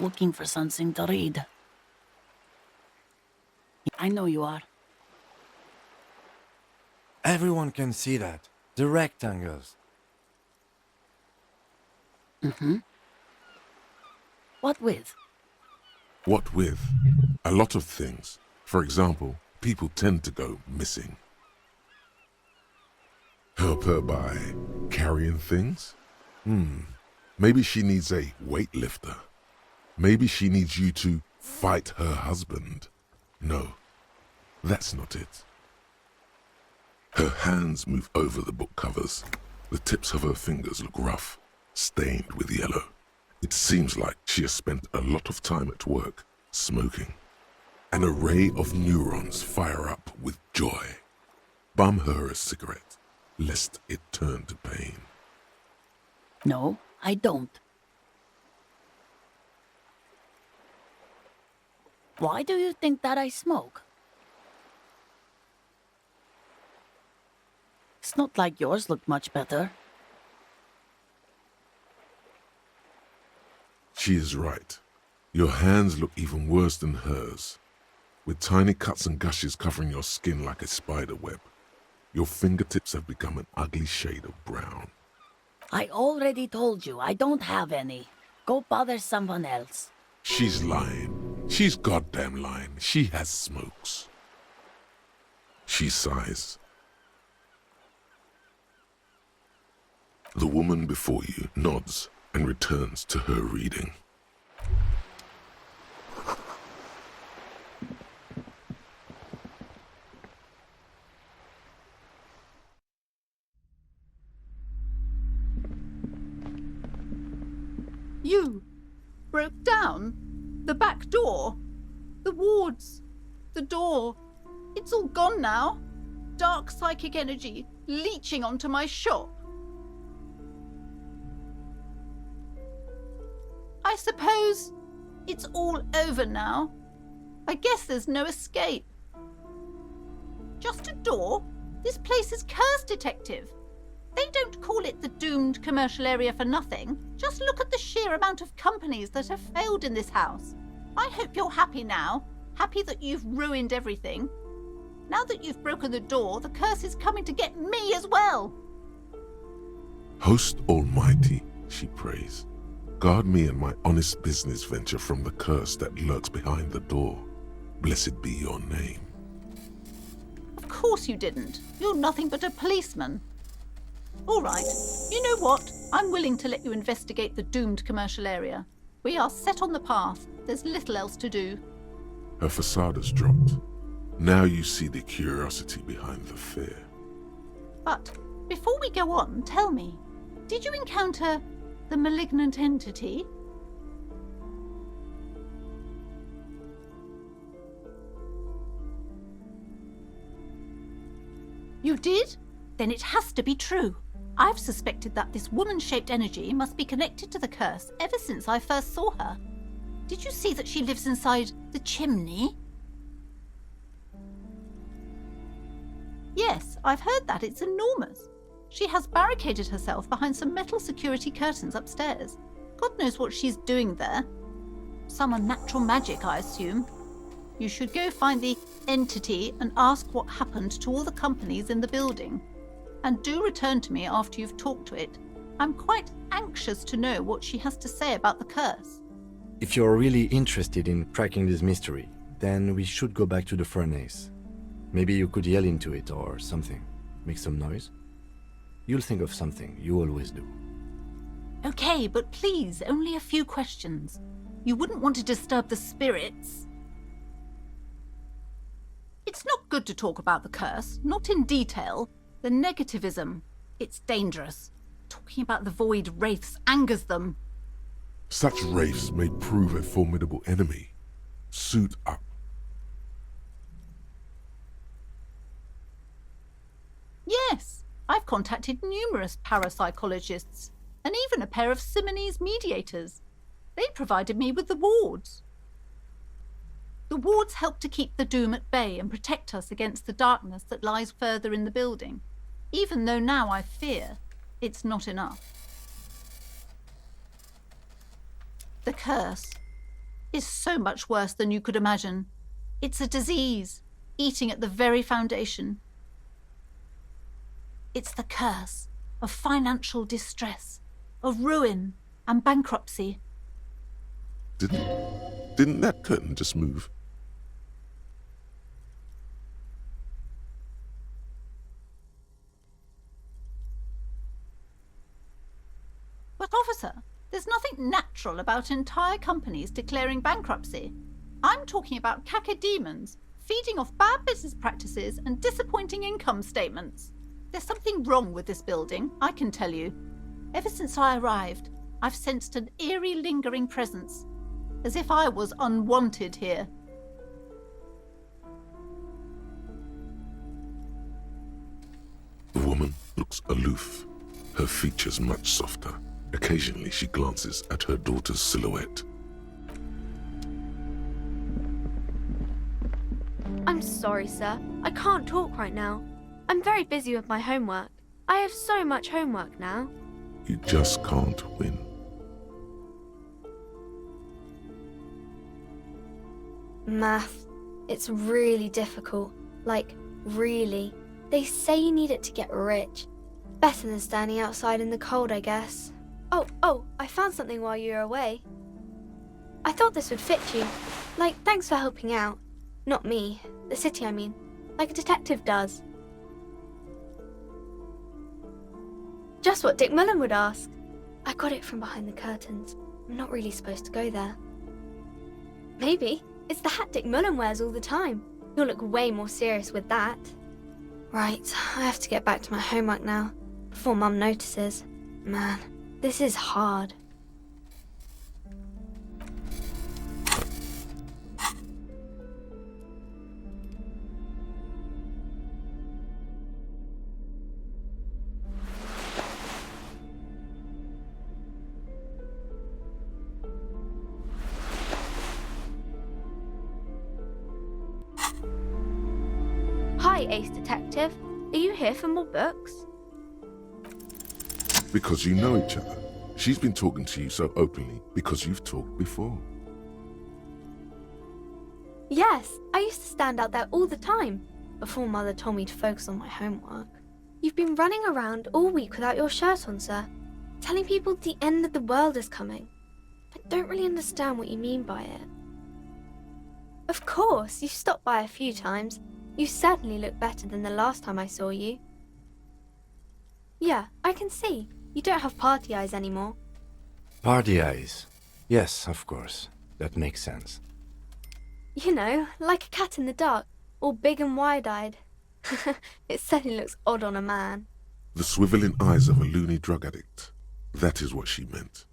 looking for something to read. I know you are. Everyone can see that. The rectangles. Mm-hmm. What with? What with? A lot of things. For example, people tend to go missing. Help her by carrying things? Maybe she needs a weightlifter. Maybe she needs you to fight her husband. No, that's not it. Her hands move over the book covers. The tips of her fingers look rough, stained with yellow. It seems like she has spent a lot of time at work, smoking. An array of neurons fire up with joy. Bum her a cigarette, lest it turn to pain. No, I don't. Why do you think that I smoke? It's not like yours look much better. She is right. Your hands look even worse than hers, with tiny cuts and gushes covering your skin like a spider web. Your fingertips have become an ugly shade of brown. I already told you I don't have any. Go bother someone else. She's lying. She's goddamn lying. She has smokes. She sighs. The woman before you nods and returns to her reading. You broke down? The back door? The wards? The door? It's all gone now. Dark psychic energy leeching onto my shop. I suppose it's all over now. I guess there's no escape. Just a door? This place is cursed, Detective. They don't call it the doomed commercial area for nothing. Just look at the sheer amount of companies that have failed in this house. I hope you're happy now. Happy that you've ruined everything. Now that you've broken the door, the curse is coming to get me as well. Host Almighty, she prays. Guard me and my honest business venture from the curse that lurks behind the door. Blessed be your name. Of course you didn't. You're nothing but a policeman. All right. You know what? I'm willing to let you investigate the doomed commercial area. We are set on the path. There's little else to do. Her facade has dropped. Now you see the curiosity behind the fear. But before we go on, tell me, did you encounter the malignant entity? You did? Then it has to be true. I've suspected that this woman-shaped energy must be connected to the curse ever since I first saw her. Did you see that she lives inside the chimney? Yes, I've heard that. It's enormous. She has barricaded herself behind some metal security curtains upstairs. God knows what she's doing there. Some unnatural magic, I assume. You should go find the entity and ask what happened to all the companies in the building. And do return to me after you've talked to it. I'm quite anxious to know what she has to say about the curse. If you're really interested in cracking this mystery, then we should go back to the furnace. Maybe you could yell into it or something. Make some noise. You'll think of something, you always do. Okay, but please, only a few questions. You wouldn't want to disturb the spirits. It's not good to talk about the curse, not in detail. The negativism, it's dangerous. Talking about the void wraiths angers them. Such wraiths may prove a formidable enemy. Suit up. Yes, I've contacted numerous parapsychologists and even a pair of Simonese mediators. They provided me with the wards. The wards help to keep the doom at bay and protect us against the darkness that lies further in the building, even though now I fear it's not enough. The curse. is so much worse than you could imagine. It's a disease, eating at the very foundation. It's the curse of financial distress, of ruin and bankruptcy. Didn't that curtain just move? But officer, there's nothing natural about entire companies declaring bankruptcy. I'm talking about cacodemons, feeding off bad business practices and disappointing income statements. There's something wrong with this building, I can tell you. Ever since I arrived, I've sensed an eerie lingering presence, as if I was unwanted here. The woman looks aloof, her features much softer. Occasionally she glances at her daughter's silhouette. I'm sorry, sir. I can't talk right now. I'm very busy with my homework. I have so much homework now. You just can't win. Math. It's really difficult. Like, really. They say you need it to get rich. Better than standing outside in the cold, I guess. Oh, I found something while you were away. I thought this would fit you. Like, thanks for helping out. Not me. The city, I mean. Like a detective does. Just what Dick Mullen would ask. I got it from behind the curtains. I'm not really supposed to go there. Maybe. It's the hat Dick Mullen wears all the time. You'll look way more serious with that. Right, I have to get back to my homework now, before Mum notices. Man, this is hard. Hi, Ace Detective. Are you here for more books? Because you know each other. She's been talking to you so openly because you've talked before. Yes, I used to stand out there all the time, before Mother told me to focus on my homework. You've been running around all week without your shirt on, sir, telling people the end of the world is coming. I don't really understand what you mean by it. Of course, you've stopped by a few times. You certainly look better than the last time I saw you. Yeah, I can see. You don't have party eyes anymore. Party eyes. Yes, of course. That makes sense. You know, like a cat in the dark, all big and wide-eyed. It certainly looks odd on a man. The swiveling eyes of a loony drug addict. That is what she meant.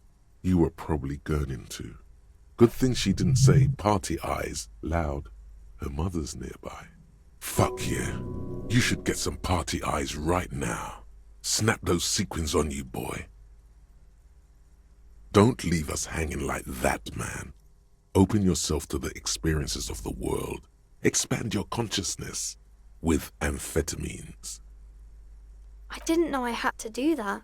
You were probably gurning too. Good thing she didn't say party eyes loud. Her mother's nearby. Fuck yeah. You should get some party eyes right now. Snap those sequins on you, boy. Don't leave us hanging like that, man. Open yourself to the experiences of the world. Expand your consciousness with amphetamines. I didn't know I had to do that.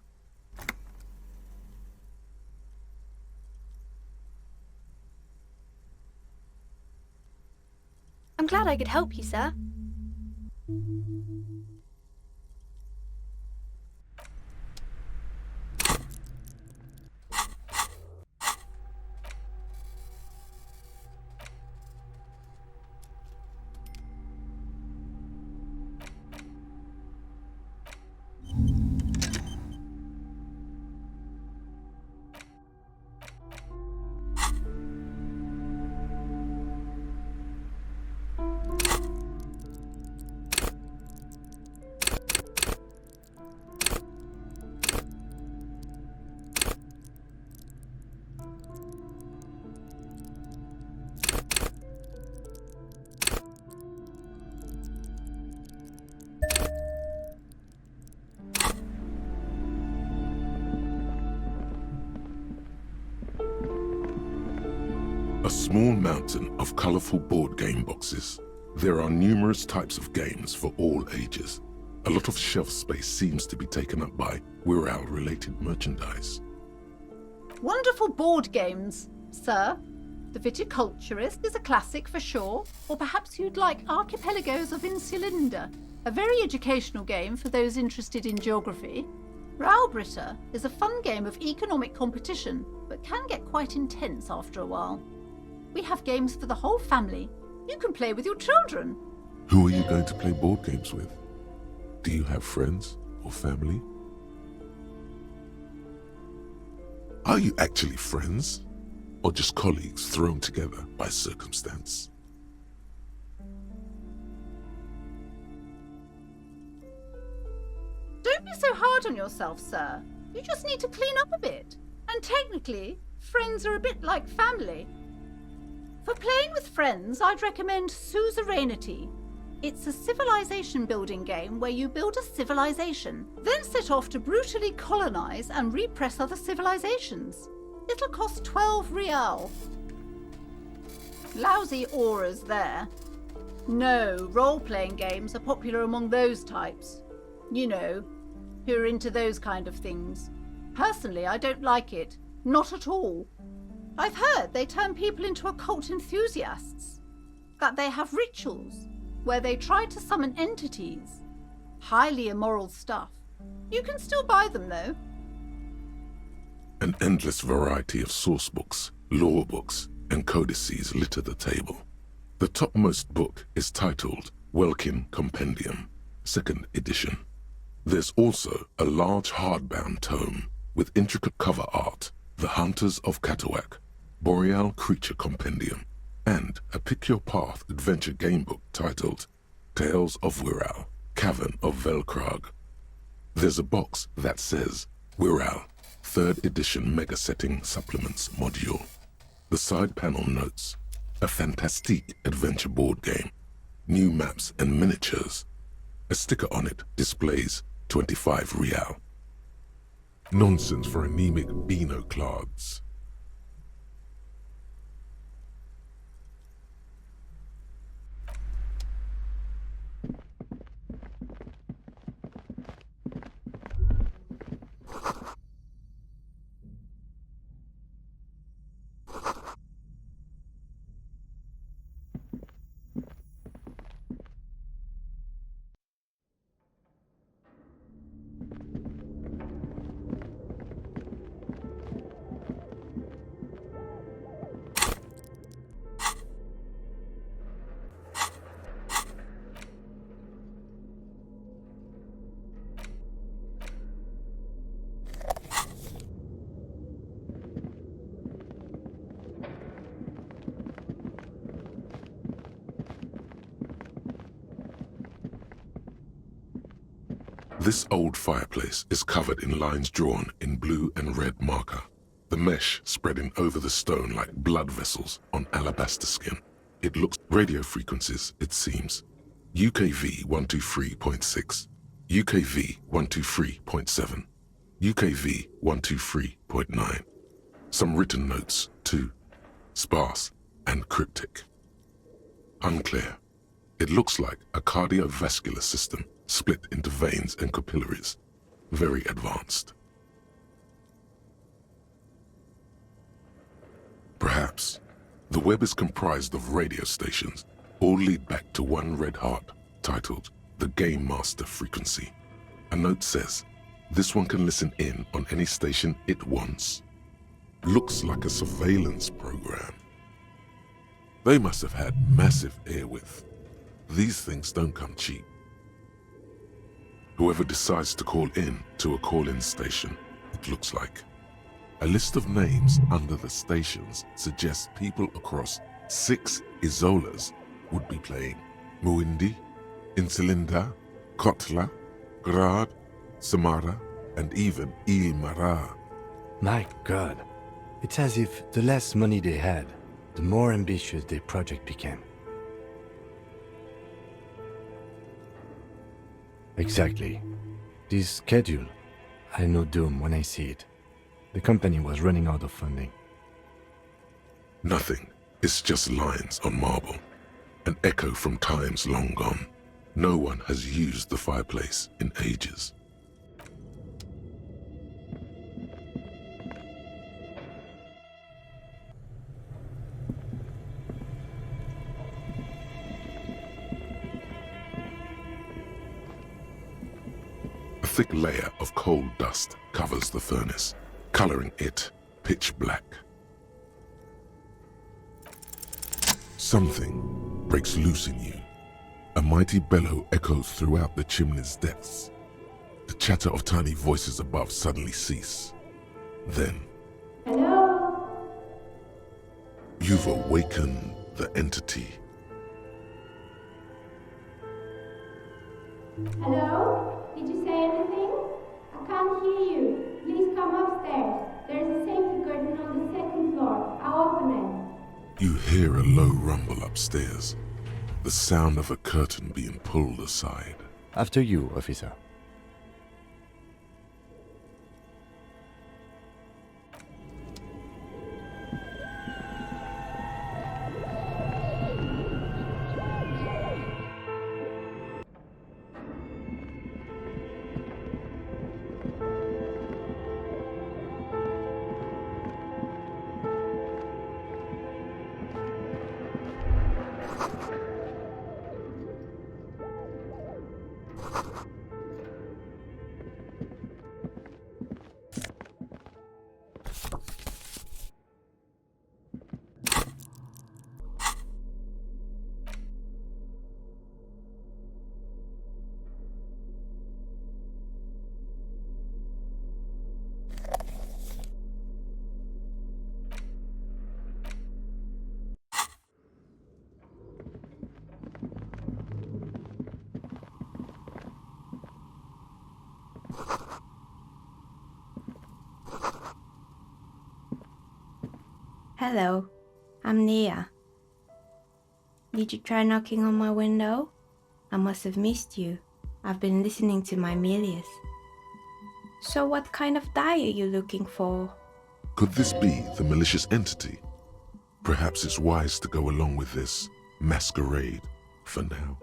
I'm glad I could help you, sir. A small mountain of colorful board game boxes. There are numerous types of games for all ages. A lot of shelf space seems to be taken up by Wirral-related merchandise. Wonderful board games, sir. The Viticulturist is a classic for sure, or perhaps you'd like Archipelagos of Insulinda, a very educational game for those interested in geography. Raubritter is a fun game of economic competition, but can get quite intense after a while. We have games for the whole family. You can play with your children. Who are you going to play board games with? Do you have friends or family? Are you actually friends? Or just colleagues thrown together by circumstance? Don't be so hard on yourself, sir. You just need to clean up a bit. And technically, friends are a bit like family. For playing with friends, I'd recommend Suzerainty. It's a civilization building game where you build a civilization, then set off to brutally colonize and repress other civilizations. It'll cost 12 real. Lousy auras there. No, role-playing games are popular among those types. You know, who are into those kind of things. Personally, I don't like it. Not at all. I've heard they turn people into occult enthusiasts. That they have rituals where they try to summon entities. Highly immoral stuff. You can still buy them, though. An endless variety of source books, lore books, and codices litter the table. The topmost book is titled Welkin Compendium, 2nd edition. There's also a large hardbound tome with intricate cover art, The Hunters of Katawak, Boreal Creature Compendium, and a pick-your-path adventure gamebook titled Tales of Wirral, Cavern of Velkrag. There's a box that says Wirral, 3rd edition Mega Setting Supplements module. The side panel notes, a fantastique adventure board game, new maps and miniatures. A sticker on it displays 25 real. Nonsense for anemic Beano-clads. This old fireplace is covered in lines drawn in blue and red marker, the mesh spreading over the stone like blood vessels on alabaster skin. It looks radio frequencies, it seems. UKV 123.6, UKV 123.7, UKV 123.9. Some written notes, too. Sparse and cryptic. Unclear. It looks like a cardiovascular system split into veins and capillaries. Very advanced. Perhaps the web is comprised of radio stations, all lead back to one red heart, titled the Game Master Frequency. A note says, this one can listen in on any station it wants. Looks like a surveillance program. They must have had massive airwidth. These things don't come cheap. Whoever decides to call in to a call-in station, it looks like. A list of names under the stations suggests people across 6 Isolas would be playing. Muindi, Insulinda, Kotla, Grad, Samara, and even Ilmara. My God, it's as if the less money they had, the more ambitious their project became. Exactly. This schedule, I know doom when I see it. The company was running out of funding. Nothing. It's just lines on marble. An echo from times long gone. No one has used the fireplace in ages. thick layer of coal dust covers the furnace, coloring it pitch black. Something breaks loose in you. A mighty bellow echoes throughout the chimney's depths. The chatter of tiny voices above suddenly cease. Then, Hello? you've awakened the entity. Hello? Did you say anything? I can't hear you. Please come upstairs. There's a safety curtain on the second floor. I'll open it. You hear a low rumble upstairs, the sound of a curtain being pulled aside. After you, officer. Hello, I'm Nia. Did you try knocking on my window? I must have missed you. I've been listening to my Milius. So what kind of die are you looking for? Could this be the malicious entity? Perhaps it's wise to go along with this masquerade for now.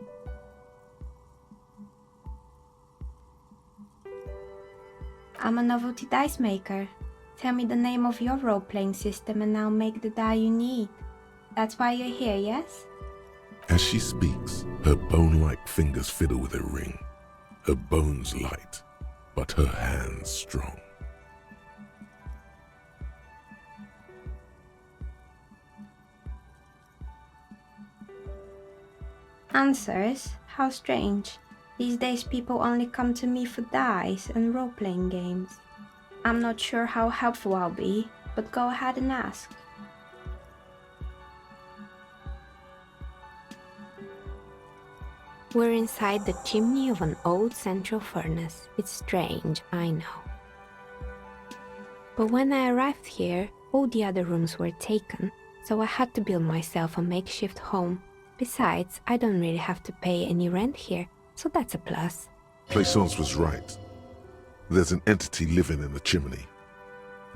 I'm a novelty dice maker. Tell me the name of your role-playing system and I'll make the die you need. That's why you're here, yes? As she speaks, her bone-like fingers fiddle with a ring. Her bones light, but her hands strong. Answers? How strange. These days people only come to me for dice and role-playing games. I'm not sure how helpful I'll be, but go ahead and ask. We're inside the chimney of an old central furnace. It's strange, I know. But when I arrived here, all the other rooms were taken, so I had to build myself a makeshift home. Besides, I don't really have to pay any rent here, so that's a plus. Plaisance was right. There's an entity living in the chimney.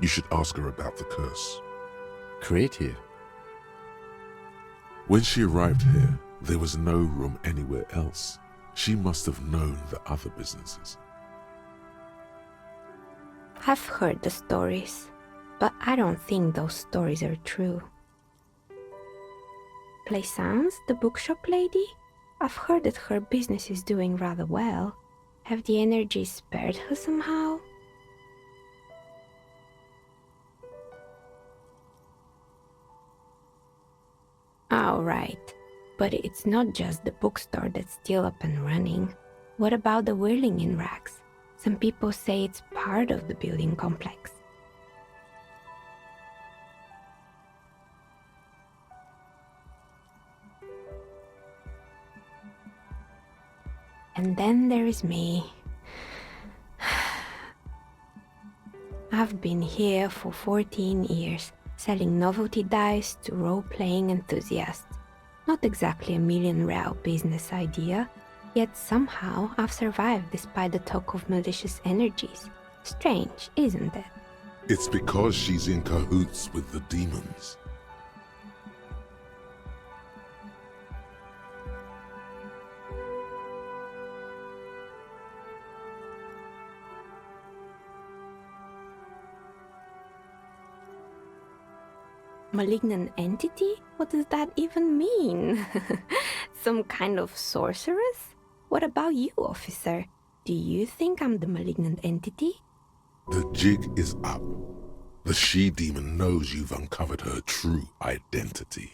You should ask her about the curse. Creative. When she arrived here, there was no room anywhere else. She must have known the other businesses. I've heard the stories, but I don't think those stories are true. Plaisance, the bookshop lady? I've heard that her business is doing rather well. Have the energies spared her somehow? Oh, right. But it's not just the bookstore that's still up and running. What about the whirling in rags? Some people say it's part of the building complex. And then there is me. I've been here for 14 years, selling novelty dice to role-playing enthusiasts. Not exactly a million-real business idea, yet somehow I've survived despite the talk of malicious energies. Strange, isn't it? It's because she's in cahoots with the demons. Malignant entity? What does that even mean? Some kind of sorceress? What about you, officer? Do you think I'm the malignant entity? The jig is up. The she-demon knows you've uncovered her true identity.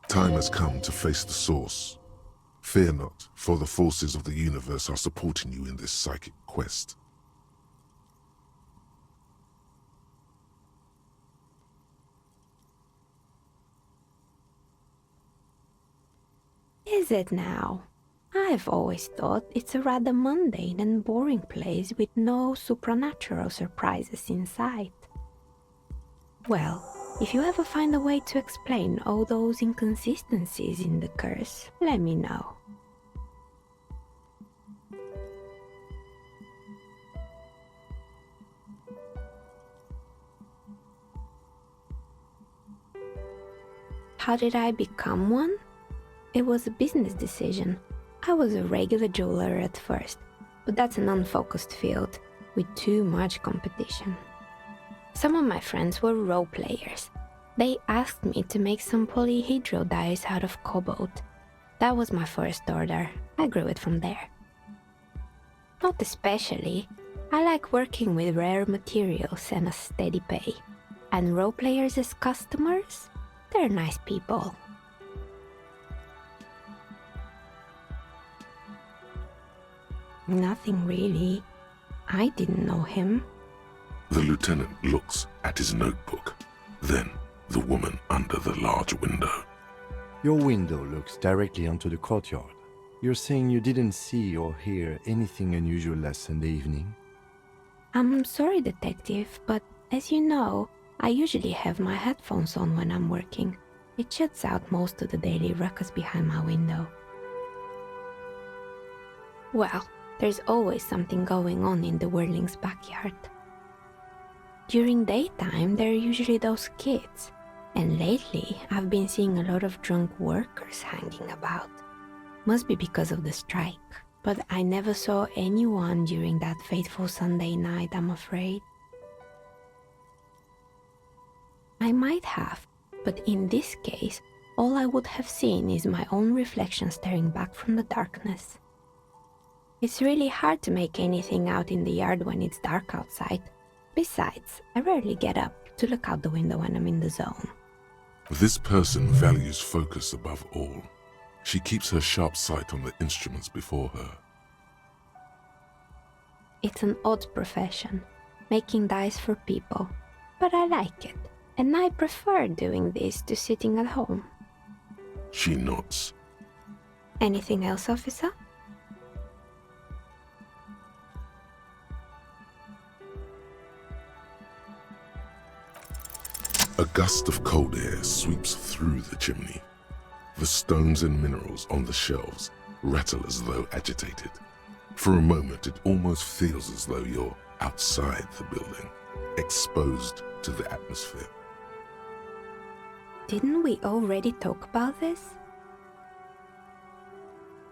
Time has come to face the source. Fear not, for the forces of the universe are supporting you in this psychic quest. Is it now? I've always thought it's a rather mundane and boring place with no supernatural surprises in sight. Well, if you ever find a way to explain all those inconsistencies in the curse, let me know. How did I become one? It was a business decision. I was a regular jeweler at first, but that's an unfocused field with too much competition. Some of my friends were role players. They asked me to make some polyhedral dice out of cobalt. That was my first order. I grew it from there. Not especially. I like working with rare materials and a steady pay. And role players as customers? They're nice people. Nothing really. I didn't know him. The lieutenant looks at his notebook, then the woman under the large window. Your window looks directly onto the courtyard. You're saying you didn't see or hear anything unusual last Sunday evening? I'm sorry, detective, but as you know, I usually have my headphones on when I'm working. It shuts out most of the daily ruckus behind my window. Well, there's always something going on in the Whirling's backyard. During daytime, there are usually those kids, and lately I've been seeing a lot of drunk workers hanging about. Must be because of the strike, but I never saw anyone during that fateful Sunday night, I'm afraid. I might have, but in this case, all I would have seen is my own reflection staring back from the darkness. It's really hard to make anything out in the yard when it's dark outside. Besides, I rarely get up to look out the window when I'm in the zone. This person values focus above all. She keeps her sharp sight on the instruments before her. It's an odd profession, making dice for people, but I like it, and I prefer doing this to sitting at home. She nods. Anything else, officer? A gust of cold air sweeps through the chimney. The stones and minerals on the shelves rattle as though agitated. For a moment, it almost feels as though you're outside the building, exposed to the atmosphere. Didn't we already talk about this?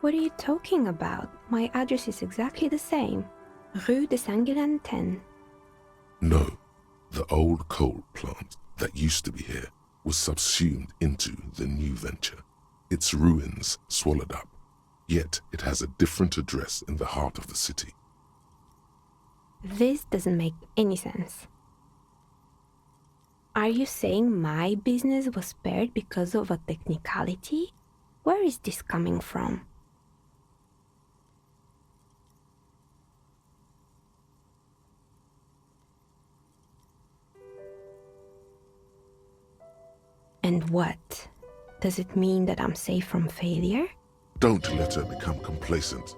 What are you talking about? My address is exactly the same. Rue de Saint-Guilain 10. No, the old coal plant that used to be here was subsumed into the new venture. Its ruins swallowed up, yet it has a different address in the heart of the city. This doesn't make any sense. Are you saying my business was spared because of a technicality? Where is this coming from? And what? Does it mean that I'm safe from failure? Don't let her become complacent.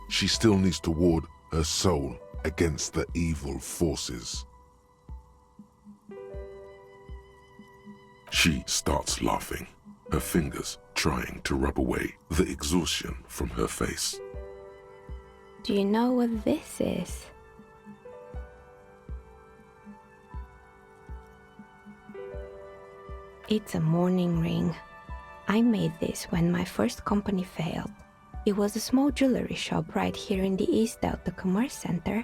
She still needs to ward her soul against the evil forces. She starts laughing, her fingers trying to rub away the exhaustion from her face. Do you know what this is? It's a mourning ring. I made this when my first company failed. It was a small jewelry shop right here in the East Delta Commerce Center,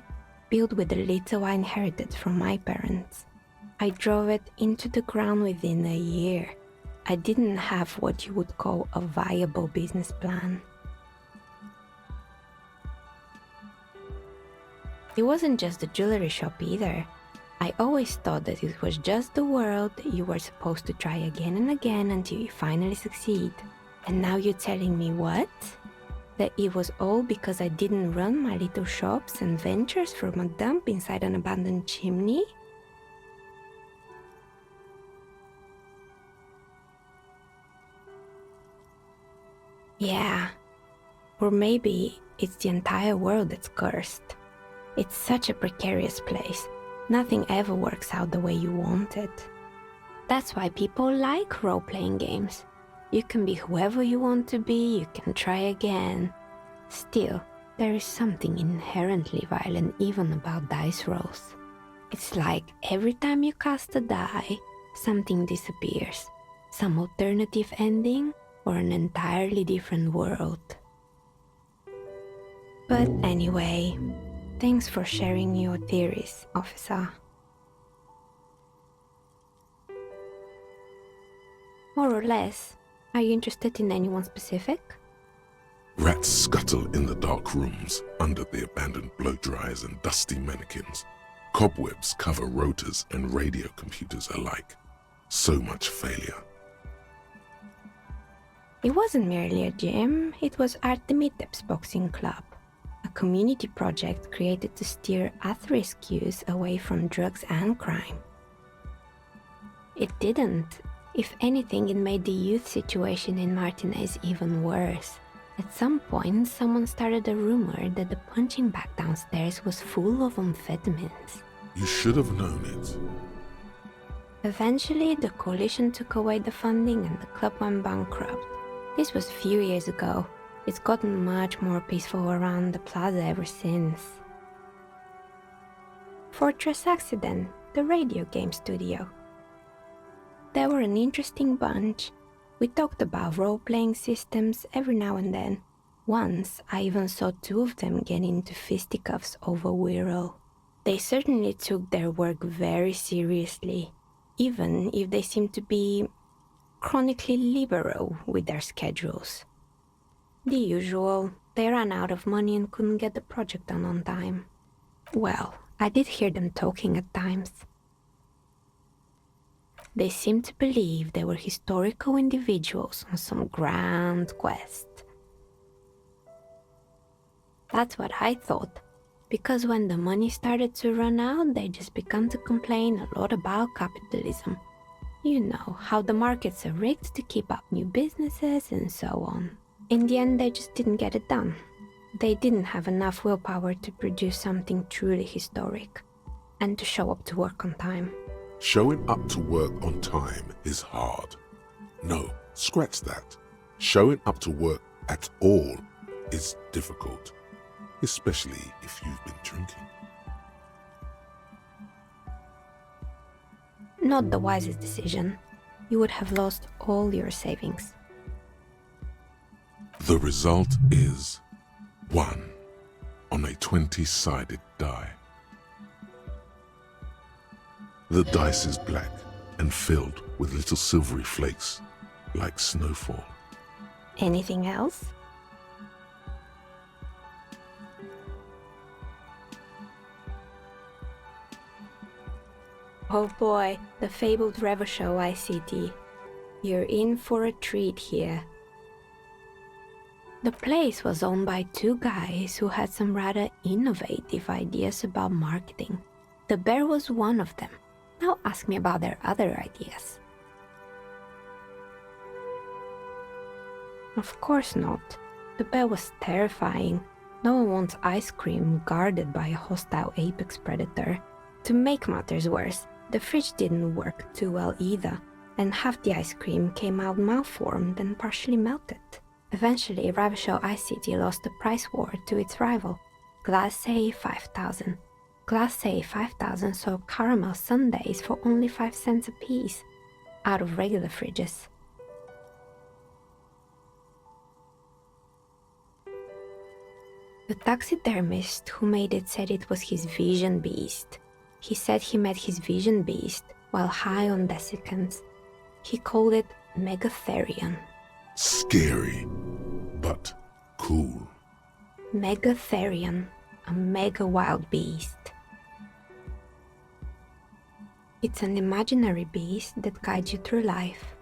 built with the little I inherited from my parents. I drove it into the ground within a year. I didn't have what you would call a viable business plan. It wasn't just the jewelry shop either. I always thought that it was just the world you were supposed to try again and again until you finally succeed. And now you're telling me what? That it was all because I didn't run my little shops and ventures from a dump inside an abandoned chimney? Yeah. Or maybe it's the entire world that's cursed. It's such a precarious place. Nothing ever works out the way you want it. That's why people like role-playing games. You can be whoever you want to be, you can try again. Still, there is something inherently violent even about dice rolls. It's like every time you cast a die, something disappears. Some alternative ending or an entirely different world. But anyway, thanks for sharing your theories, officer. More or less, are you interested in anyone specific? Rats scuttle in the dark rooms under the abandoned blow dryers and dusty mannequins. Cobwebs cover rotors and radio computers alike. So much failure. It wasn't merely a gym, it was Artemitep's boxing club, a community project created to steer at-risk youth away from drugs and crime. It didn't. If anything, it made the youth situation in Martinez even worse. At some point, someone started a rumor that the punching bag downstairs was full of amphetamines. You should have known it. Eventually, the coalition took away the funding and the club went bankrupt. This was a few years ago. It's gotten much more peaceful around the plaza ever since. Fortress Accident, the radio game studio. They were an interesting bunch. We talked about role-playing systems every now and then. Once, I even saw two of them get into fisticuffs over Wirral. They certainly took their work very seriously, even if they seemed to be chronically liberal with their schedules. The usual, they ran out of money and couldn't get the project done on time. Well, I did hear them talking at times. They seemed to believe they were historical individuals on some grand quest. That's what I thought, because when the money started to run out, they just began to complain a lot about capitalism. You know, how the markets are rigged to keep up new businesses and so on. In the end, they just didn't get it done. They didn't have enough willpower to produce something truly historic, and to show up to work on time. Showing up to work on time is hard. No, scratch that. Showing up to work at all is difficult, especially if you've been drinking. Not the wisest decision. You would have lost all your savings. The result is 1 on a 20-sided die. The dice is black and filled with little silvery flakes, like snowfall. Anything else? Oh boy, the fabled Revershow ICT. You're in for a treat here. The place was owned by two guys who had some rather innovative ideas about marketing. The bear was one of them. Now ask me about their other ideas. Of course not. The bear was terrifying. No one wants ice cream guarded by a hostile apex predator. To make matters worse, the fridge didn't work too well either, and half the ice cream came out malformed and partially melted. Eventually, Revershow ICT lost the price war to its rival, Glacé 5000. Glacé 5000 sold caramel sundaes for only 5 cents a piece, out of regular fridges. The taxidermist who made it said it was his vision beast. He said he met his vision beast while high on desiccants. He called it Megatherion. Scary, but cool. Megatherion, a mega wild beast. It's an imaginary beast that guides you through life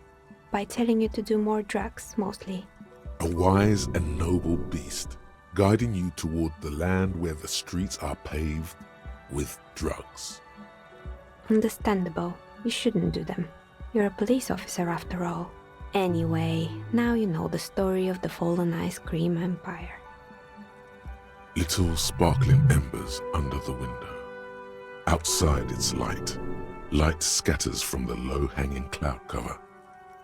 by telling you to do more drugs, mostly. A wise and noble beast, guiding you toward the land where the streets are paved with drugs. Understandable. You shouldn't do them. You're a police officer after all. Anyway, now you know the story of the fallen ice cream empire. Little sparkling embers under the window. Outside it's light. Light scatters from the low-hanging cloud cover.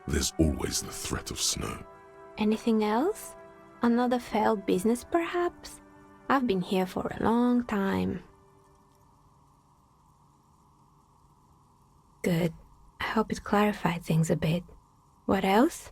There's always the threat of snow. Anything else? Another failed business, perhaps? I've been here for a long time. Good. I hope it clarified things a bit. What else?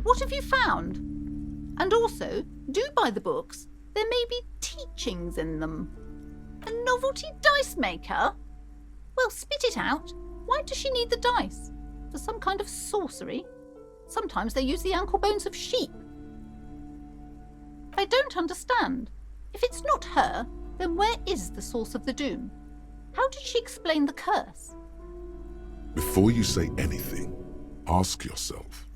What have you found? And also, do buy the books. There may be teachings in them. A novelty dice maker? Well, spit it out. Why does she need the dice? For some kind of sorcery? Sometimes they use the ankle bones of sheep. I don't understand. If it's not her, then where is the source of the doom? How did she explain the curse? Before you say anything, ask yourself,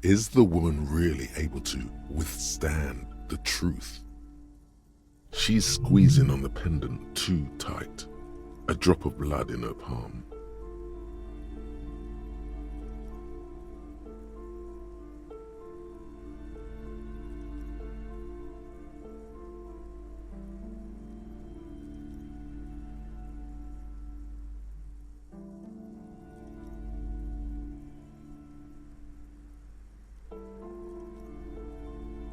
is the woman really able to withstand the truth? She's squeezing on the pendant too tight, a drop of blood in her palm.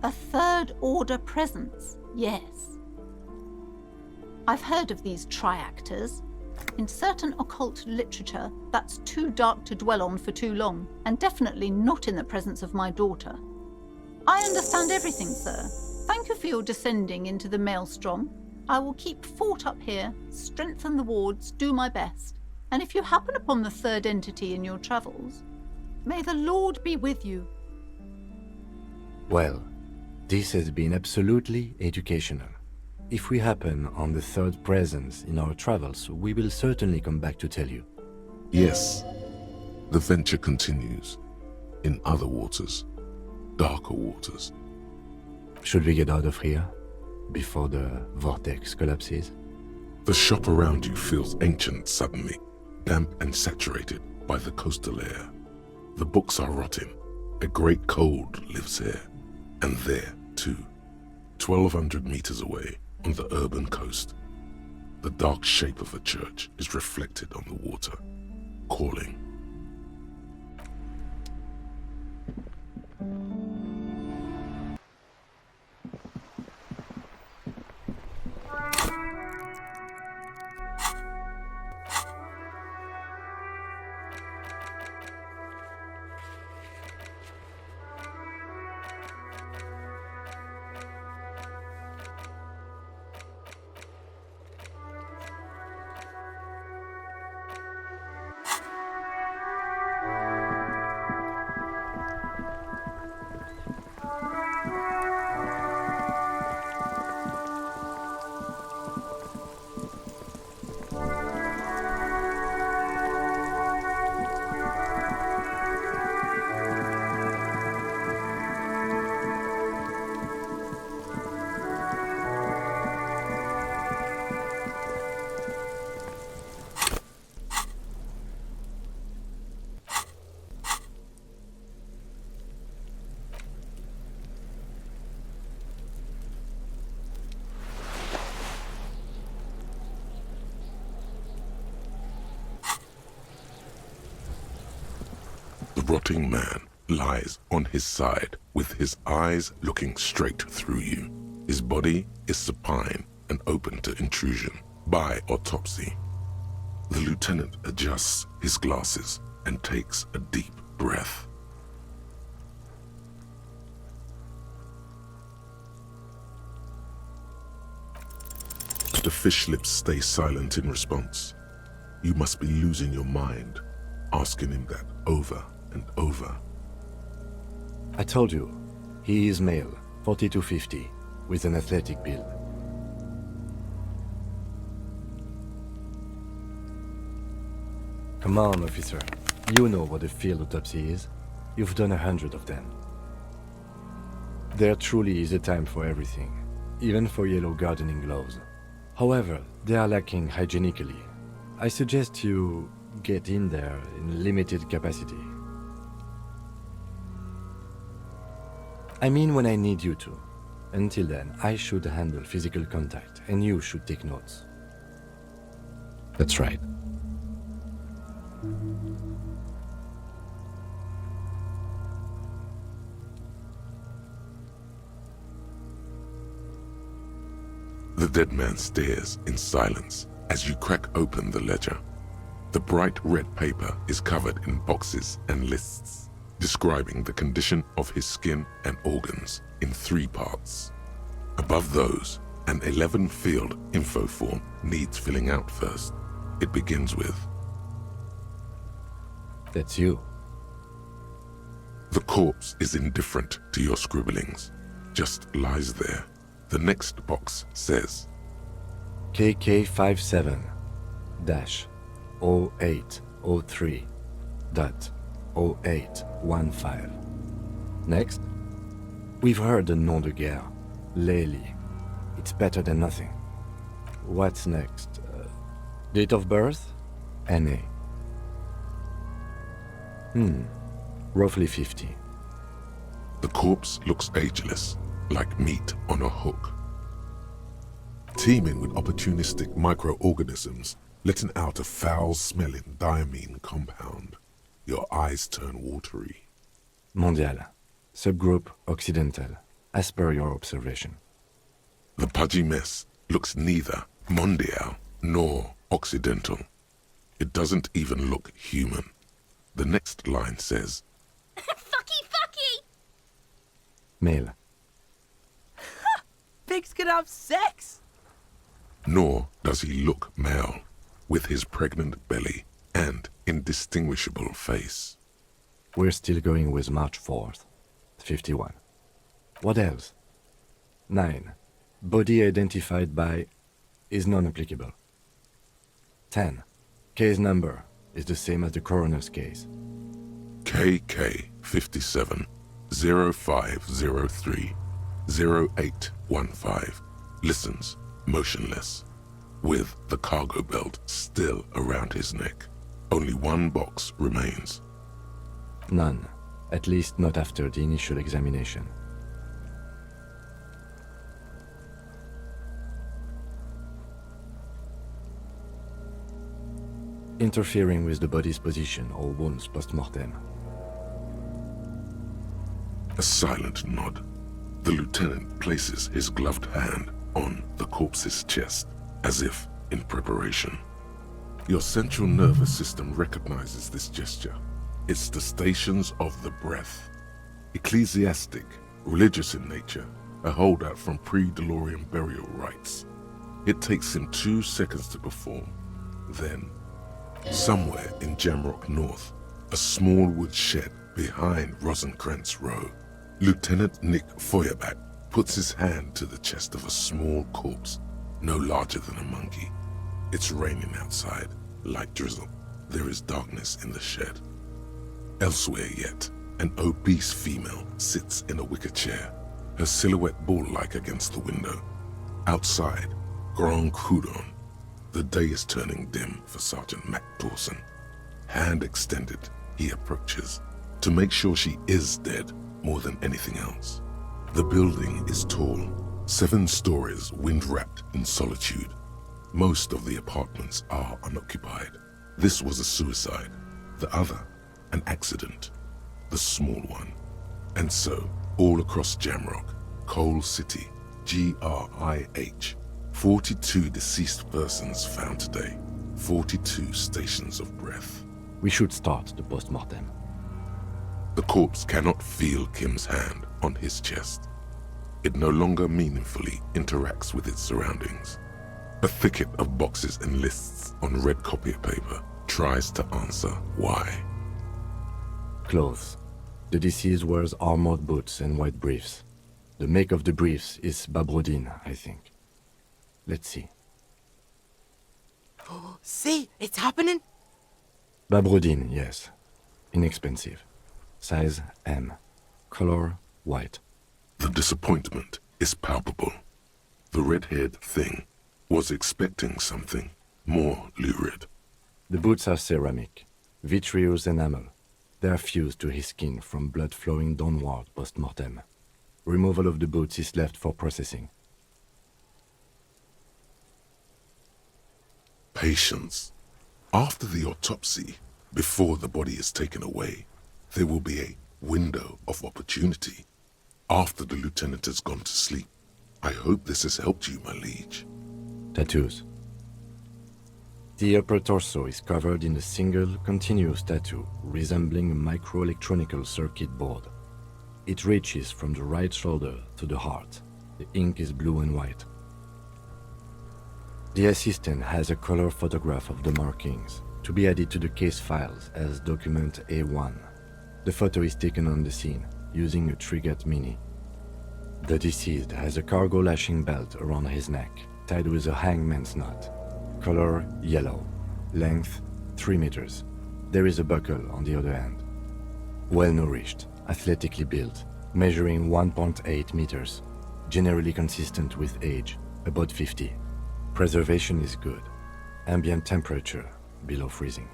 A third order presence, yes. I've heard of these triactors. In certain occult literature, that's too dark to dwell on for too long, and definitely not in the presence of my daughter. I understand everything, sir. Thank you for your descending into the maelstrom. I will keep fort up here, strengthen the wards, do my best. And if you happen upon the third entity in your travels, may the Lord be with you. Well, this has been absolutely educational. If we happen on the third presence in our travels, we will certainly come back to tell you. Yes, the venture continues in other waters, darker waters. Should we get out of here before the vortex collapses? The shop around you feels ancient suddenly, damp and saturated by the coastal air. The books are rotting. A great cold lives here, and there too, 1,200 meters away on the urban coast. The dark shape of a church is reflected on the water, calling. rotting man lies on his side with his eyes looking straight through you. His body is supine and open to intrusion by autopsy. The lieutenant adjusts his glasses and takes a deep breath. The fish lips stay silent in response. You must be losing your mind, asking him that over and over. I told you, he is male, 40 to 50, with an athletic build. Come on, officer. You know what a field autopsy is. You've done 100 of them. There truly is a time for everything, even for yellow gardening gloves. However, they are lacking hygienically. I suggest you get in there in limited capacity. I mean when I need you to. Until then, I should handle physical contact, and you should take notes. That's right. The dead man stares in silence as you crack open the ledger. The bright red paper is covered in boxes and lists, describing the condition of his skin and organs in 3 parts. Above those, an 11-field info form needs filling out first. It begins with, That's you. "The corpse is indifferent to your scribblings, just lies there." The next box says, KK57-0803.0815. Next, we've heard the nom de guerre, Lely. It's better than nothing. What's next? Date of birth? NA. Roughly 50. The corpse looks ageless, like meat on a hook. Teeming with opportunistic microorganisms, letting out a foul-smelling diamine compound. Your eyes turn watery. Mondial. Subgroup Occidental, as per your observation. The pudgy mess looks neither mondial nor occidental. It doesn't even look human. The next line says, Fucky, fucky! Male. Pigs can have sex! nor does he look male, with his pregnant belly and indistinguishable face. We're still going with March 4th, 51. What else? 9. Body identified by is non-applicable. 10. Case number is the same as the coroner's case. KK 57 0503 0815 listens motionless, with the cargo belt still around his neck. Only one box remains. None, at least not after the initial examination. Interfering with the body's position or wounds post-mortem. A silent nod. The lieutenant places his gloved hand on the corpse's chest, as if in preparation. Your central nervous system recognizes this gesture. It's the stations of the breath. Ecclesiastic, religious in nature, a holdout from pre-DeLorean burial rites. It takes him 2 seconds to perform. Then, somewhere in Jamrock North, a small wood shed behind Rosenkrantz Row, Lieutenant Nick Feuerbach puts his hand to the chest of a small corpse, no larger than a monkey. It's raining outside, light drizzle. There is darkness in the shed. Elsewhere yet, an obese female sits in a wicker chair, her silhouette bull-like against the window. Outside, Grand Coudon. The day is turning dim for Sergeant Mac Dawson. Hand extended, he approaches, to make sure she is dead more than anything else. The building is tall, 7 stories wind-wrapped in solitude. Most of the apartments are unoccupied. This was a suicide, the other an accident. the small one. And so, all across Jamrock, Coal City, GRIH, 42 deceased persons found today, 42 stations of breath. We should start the post-mortem. The corpse cannot feel Kim's hand on his chest. It no longer meaningfully interacts with its surroundings. A thicket of boxes and lists on red copier paper tries to answer why. Clothes. The deceased wears armored boots and white briefs. The make of the briefs is Babrodin, I think. Let's see. See, it's happening. Babrodin, yes. Inexpensive. Size M. Color white. The disappointment is palpable. The red-haired thing was expecting something more lurid. The boots are ceramic, vitreous enamel. They are fused to his skin from blood flowing downward post-mortem. Removal of the boots is left for processing. Patience. After the autopsy, before the body is taken away, there will be a window of opportunity. After the lieutenant has gone to sleep. I hope this has helped you, my liege. Tattoos. The upper torso is covered in a single, continuous tattoo resembling a microelectronical circuit board. It reaches from the right shoulder to the heart. The ink is blue and white. The assistant has a color photograph of the markings to be added to the case files as document A1. The photo is taken on the scene using a Trigat Mini. The deceased has a cargo lashing belt around his neck, tied with a hangman's knot. Color yellow. Length 3 meters. There is a buckle on the other end. Well-nourished, athletically built, measuring 1.8 meters. Generally consistent with age, about 50. Preservation is good. Ambient temperature below freezing.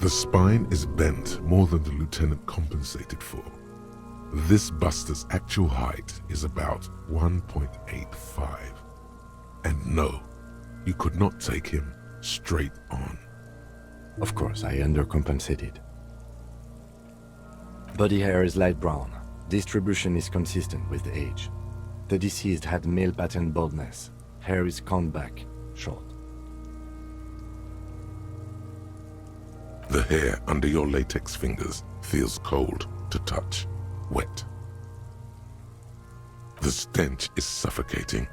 The spine is bent more than the lieutenant compensated for. This buster's actual height is about 1.85. And no, you could not take him straight on. Of course, I undercompensated. Body hair is light brown. Distribution is consistent with age. The deceased had male pattern baldness. Hair is combed back, short. The hair under your latex fingers feels cold to touch, wet. The stench is suffocating.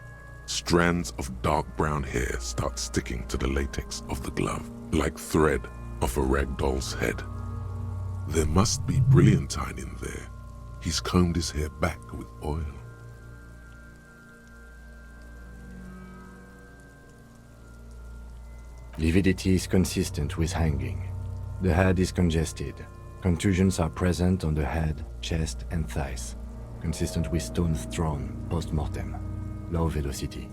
Strands of dark brown hair start sticking to the latex of the glove, like thread off a rag doll's head. There must be brilliantine in there. He's combed his hair back with oil. Lividity is consistent with hanging. The head is congested. Contusions are present on the head, chest, and thighs. Consistent with stones thrown post-mortem. Low velocity.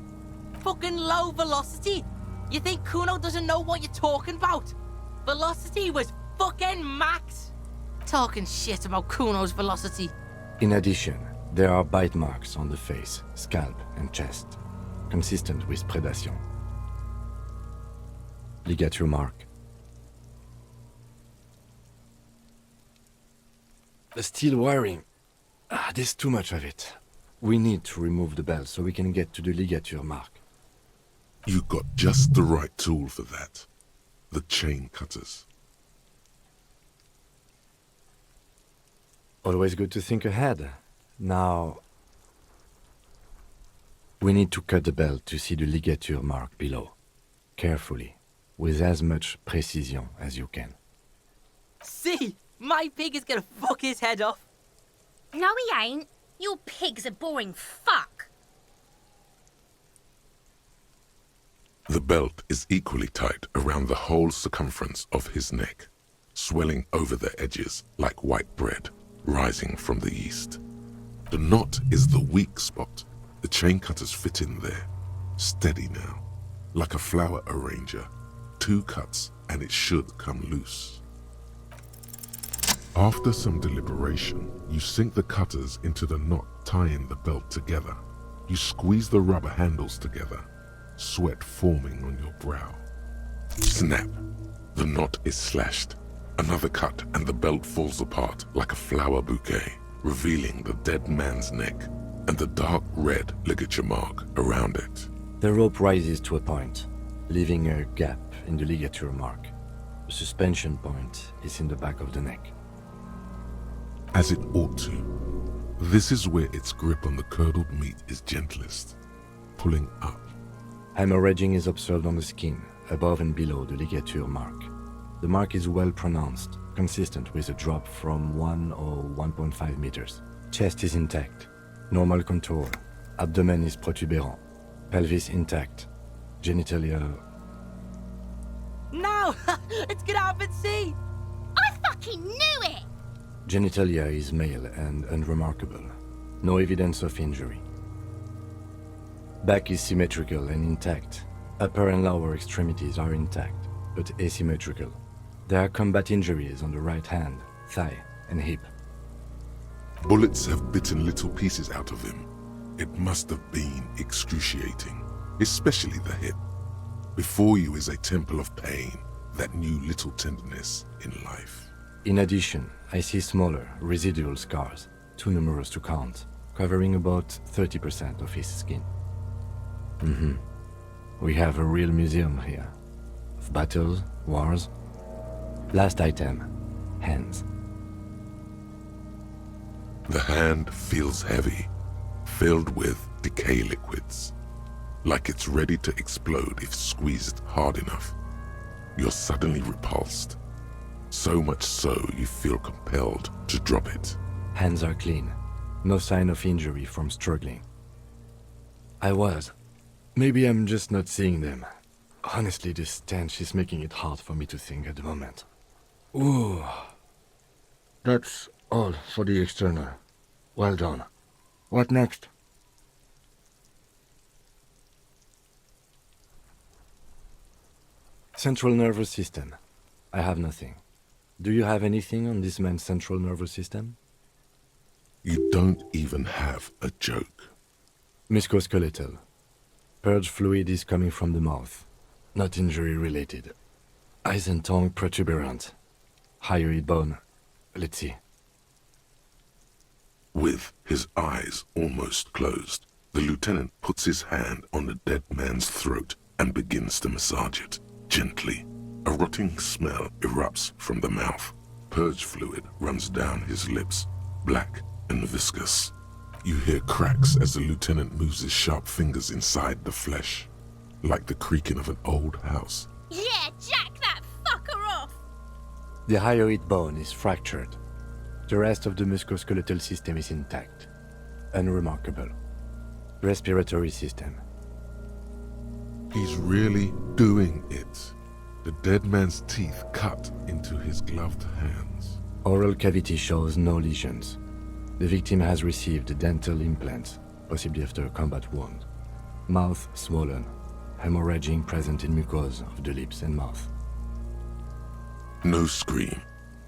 Fucking low velocity? You think Kuno doesn't know what you're talking about? Velocity was fucking max. Talking shit about Kuno's velocity. In addition, there are bite marks on the face, scalp, and chest. Consistent with predation. Ligature mark. The steel wiring. There's too much of it. We need to remove the belt so we can get to the ligature mark. You got just the right tool for that. The chain cutters. Always good to think ahead. Now, we need to cut the belt to see the ligature mark below. Carefully, with as much precision as you can. See, my pig is gonna fuck his head off. No, he ain't. Your pig's a boring fuck. The belt is equally tight around the whole circumference of his neck, swelling over the edges like white bread rising from the east. The knot is the weak spot. The chain cutters fit in there, steady now, like a flower arranger. 2 cuts and it should come loose. After some deliberation, you sink the cutters into the knot tying the belt together. You squeeze the rubber handles together, sweat forming on your brow. Snap! The knot is slashed. Another cut and the belt falls apart like a flower bouquet, revealing the dead man's neck and the dark red ligature mark around it. The rope rises to a point, leaving a gap in the ligature mark. The suspension point is in the back of the neck. As it ought to. This is where its grip on the curdled meat is gentlest, pulling up. Hemorrhaging is observed on the skin, above and below the ligature mark. The mark is well pronounced, consistent with a drop from 1 or 1.5 meters. Chest is intact, normal contour. Abdomen is protuberant, pelvis intact, genitalia... No! Let's get out and see! I fucking knew it! Genitalia is male and unremarkable. No evidence of injury. Back is symmetrical and intact. Upper and lower extremities are intact, but asymmetrical. There are combat injuries on the right hand, thigh, and hip. Bullets have bitten little pieces out of him. It must have been excruciating, especially the hip. Before you is a temple of pain that knew little tenderness in life. In addition, I see smaller, residual scars, too numerous to count, covering about 30% of his skin. We have a real museum here. Of battles, wars. Last item, hands. The hand feels heavy, filled with decay liquids, like it's ready to explode if squeezed hard enough. You're suddenly repulsed, so much so you feel compelled to drop it. Hands are clean, no sign of injury from struggling. Maybe I'm just not seeing them. Honestly, this stench is making it hard for me to think at the moment. Ooh. That's all for the external. Well done. What next? Central nervous system. I have nothing. Do you have anything on this man's central nervous system? You don't even have a joke. Musculoskeletal. Purge fluid is coming from the mouth. Not injury related. Eyes and tongue protuberant. Hyoid bone. Let's see. With his eyes almost closed, the lieutenant puts his hand on the dead man's throat and begins to massage it, gently. A rotting smell erupts from the mouth. Purge fluid runs down his lips, black and viscous. You hear cracks as the lieutenant moves his sharp fingers inside the flesh, like the creaking of an old house. Yeah, jack that fucker off! The hyoid bone is fractured. The rest of the musculoskeletal system is intact. Unremarkable. Respiratory system. He's really doing it. The dead man's teeth cut into his gloved hands. Oral cavity shows no lesions. The victim has received dental implants, possibly after a combat wound. Mouth swollen, hemorrhaging present in mucosa of the lips and mouth. No scream,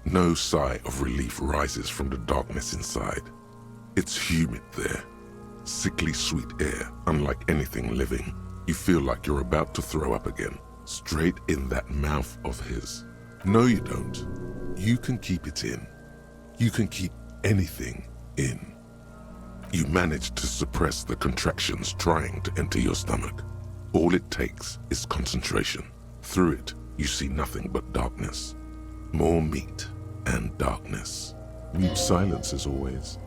no sigh of relief rises from the darkness inside. It's humid there. Sickly sweet air, unlike anything living. You feel like you're about to throw up again, straight in that mouth of his. No, you don't. You can keep it in. You can keep anything in. You manage to suppress the contractions trying to enter your stomach. All it takes is concentration. Through it, you see nothing but darkness. More meat and darkness. Mute silence as always.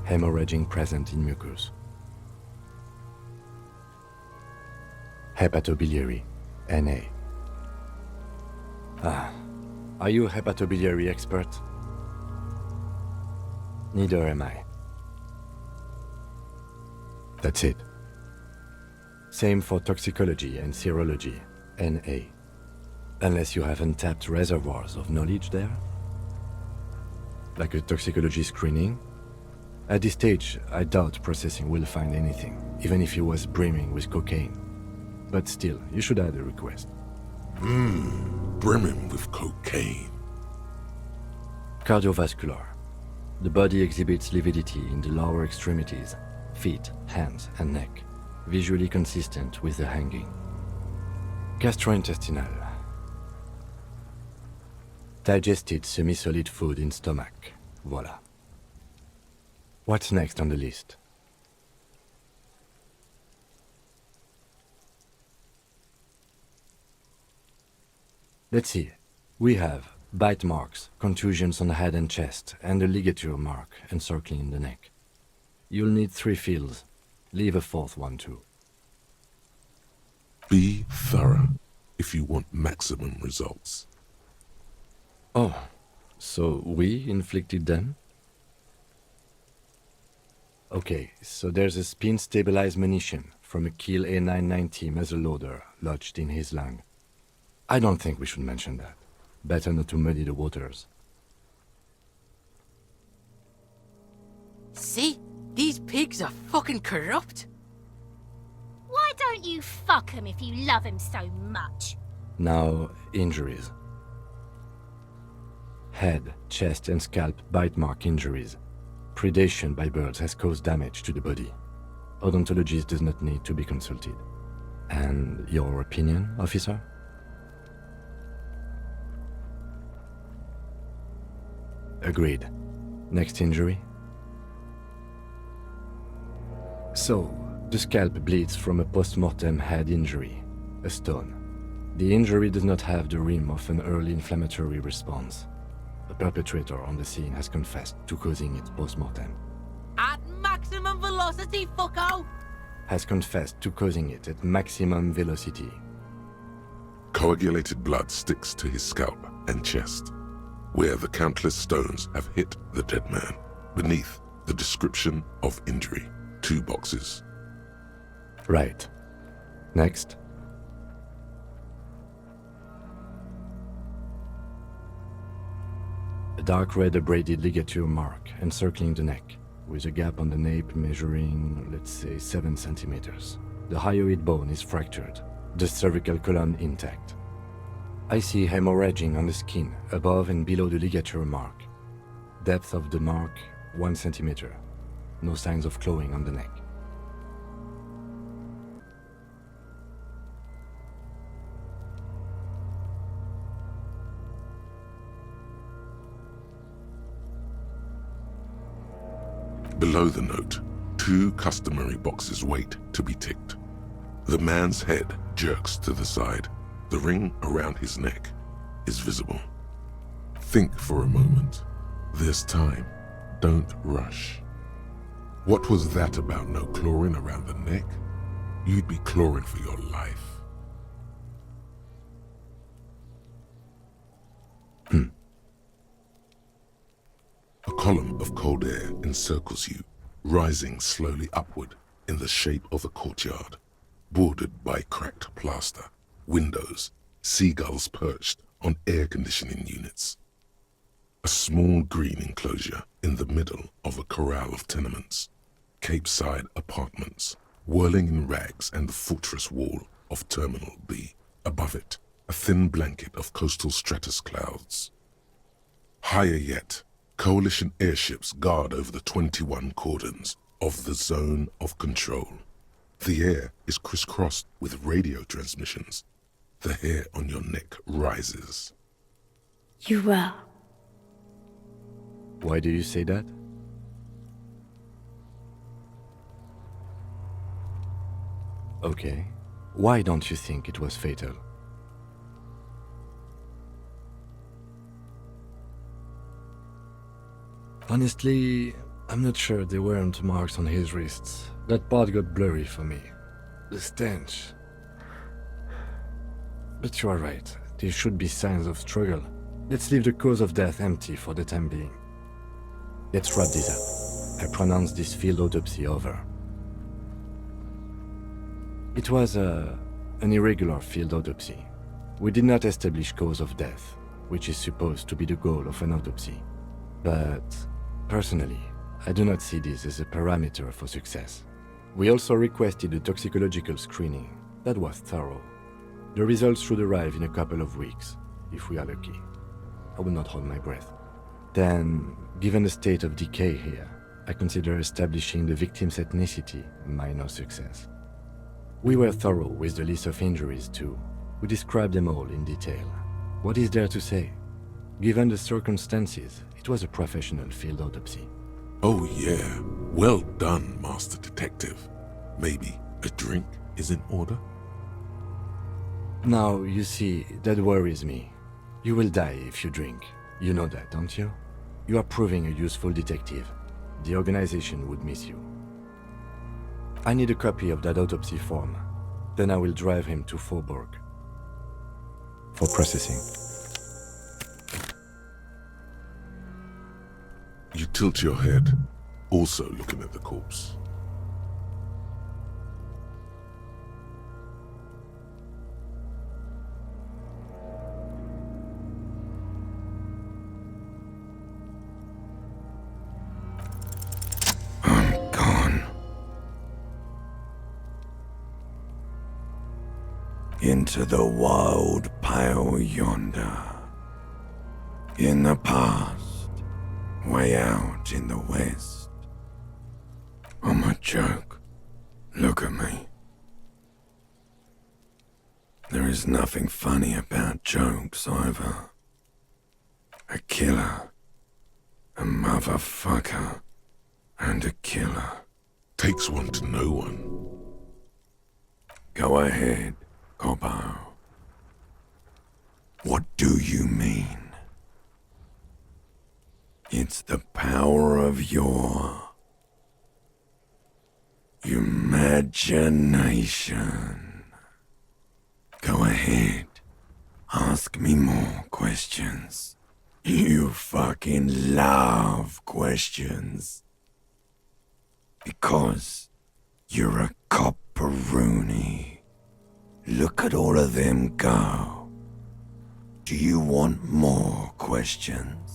Hemorrhaging present in mucus. Hepatobiliary, NA. Are you a hepatobiliary expert? Neither am I. That's it. Same for toxicology and serology, NA. Unless you have untapped reservoirs of knowledge there? Like a toxicology screening? At this stage, I doubt processing will find anything, even if he was brimming with cocaine. But still, you should add a request. Brimming with cocaine. Cardiovascular. The body exhibits lividity in the lower extremities, feet, hands, and neck, visually consistent with the hanging. Gastrointestinal. Digested semi-solid food in stomach. Voila. What's next on the list? Let's see. We have bite marks, contusions on the head and chest, and a ligature mark encircling the neck. You'll need 3 fields. Leave a 4th one too. Be thorough if you want maximum results. Oh, so we inflicted them? Okay, so there's a spin-stabilized munition from a Kiel A990 muzzleloader lodged in his lung. I don't think we should mention that. Better not to muddy the waters. See? These pigs are fucking corrupt. Why don't you fuck him if you love him so much? Now, injuries. Head, chest and scalp bite mark injuries. Predation by birds has caused damage to the body. Odontologist does not need to be consulted. And your opinion, officer? Agreed. Next injury? So, the scalp bleeds from a post-mortem head injury, a stone. The injury does not have the rim of an early inflammatory response. The perpetrator on the scene has confessed to causing it post-mortem. At maximum velocity, fucko! Has confessed to causing it at maximum velocity. Coagulated blood sticks to his scalp and chest, where the countless stones have hit the dead man. Beneath, the description of injury. 2 boxes. Right. Next. A dark red abraded ligature mark encircling the neck, with a gap on the nape measuring, let's say, 7 centimeters. The hyoid bone is fractured, the cervical column intact. I see hemorrhaging on the skin, above and below the ligature mark. Depth of the mark, 1 centimeter. No signs of clawing on the neck. Below the note, 2 customary boxes wait to be ticked. The man's head jerks to the side. The ring around his neck is visible. Think for a moment. There's time. Don't rush. What was that about no clawing around the neck? You'd be clawing for your life. A column of cold air encircles you, rising slowly upward in the shape of a courtyard, bordered by cracked plaster, windows, seagulls perched on air conditioning units. A small green enclosure in the middle of a corral of tenements, Cape-side apartments, whirling in rags, and the fortress wall of Terminal B. Above it, a thin blanket of coastal stratus clouds. Higher yet, coalition airships guard over the 21 cordons of the zone of control. The air is crisscrossed with radio transmissions. The hair on your neck rises. You will. Why do you say that? Okay. Why don't you think it was fatal? Honestly, I'm not sure there weren't marks on his wrists. That part got blurry for me. The stench. But you are right. There should be signs of struggle. Let's leave the cause of death empty for the time being. Let's wrap this up. I pronounce this field autopsy over. It was an irregular field autopsy. We did not establish cause of death, which is supposed to be the goal of an autopsy. But, personally, I do not see this as a parameter for success. We also requested a toxicological screening. That was thorough. The results should arrive in a couple of weeks, if we are lucky. I will not hold my breath. Then, given the state of decay here, I consider establishing the victim's ethnicity a minor success. We were thorough with the list of injuries too. We described them all in detail. What is there to say? Given the circumstances, it was a professional field autopsy. Oh yeah, well done, Master Detective. Maybe a drink is in order? Now, you see, that worries me. You will die if you drink. You know that, don't you? You are proving a useful detective. The organization would miss you. I need a copy of that autopsy form. Then I will drive him to Faubourg for processing. You tilt your head, also looking at the corpse. I'm gone. Into the wild pale yonder. In the past, way out in the west. I'm a joke. Look at me. There is nothing funny about jokes either. A killer, a motherfucker, and a killer. Takes one to know one. Go ahead, Cobbo. What do you mean? It's the power of your imagination. Go ahead. Ask me more questions. You fucking love questions. Because you're a copperoonie. Look at all of them go. Do you want more questions?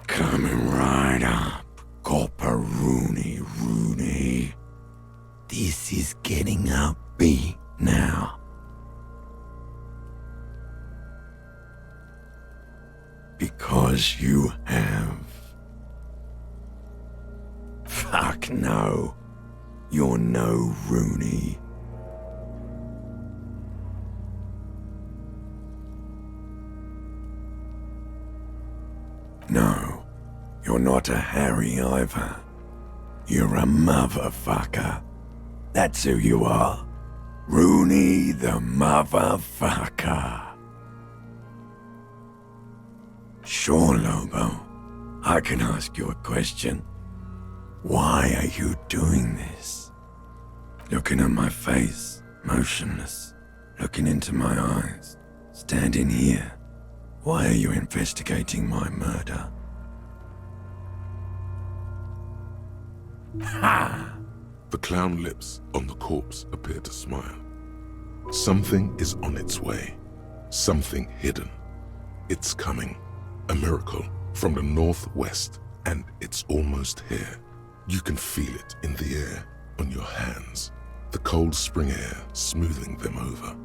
Coming right up, copperoonie Rooney. This is getting upbeat now. Because you have. Fuck no. You're no Rooney. No, you're not a Harry either. You're a motherfucker. That's who you are. Rooney the motherfucker. Sure, Lobo. I can ask you a question. Why are you doing this? Looking at my face, motionless, looking into my eyes, standing here. Why are you investigating my murder? Ha! The clown lips on the corpse appear to smile. Something is on its way. Something hidden. It's coming. A miracle from the northwest, and it's almost here. You can feel it in the air, on your hands, the cold spring air smoothing them over.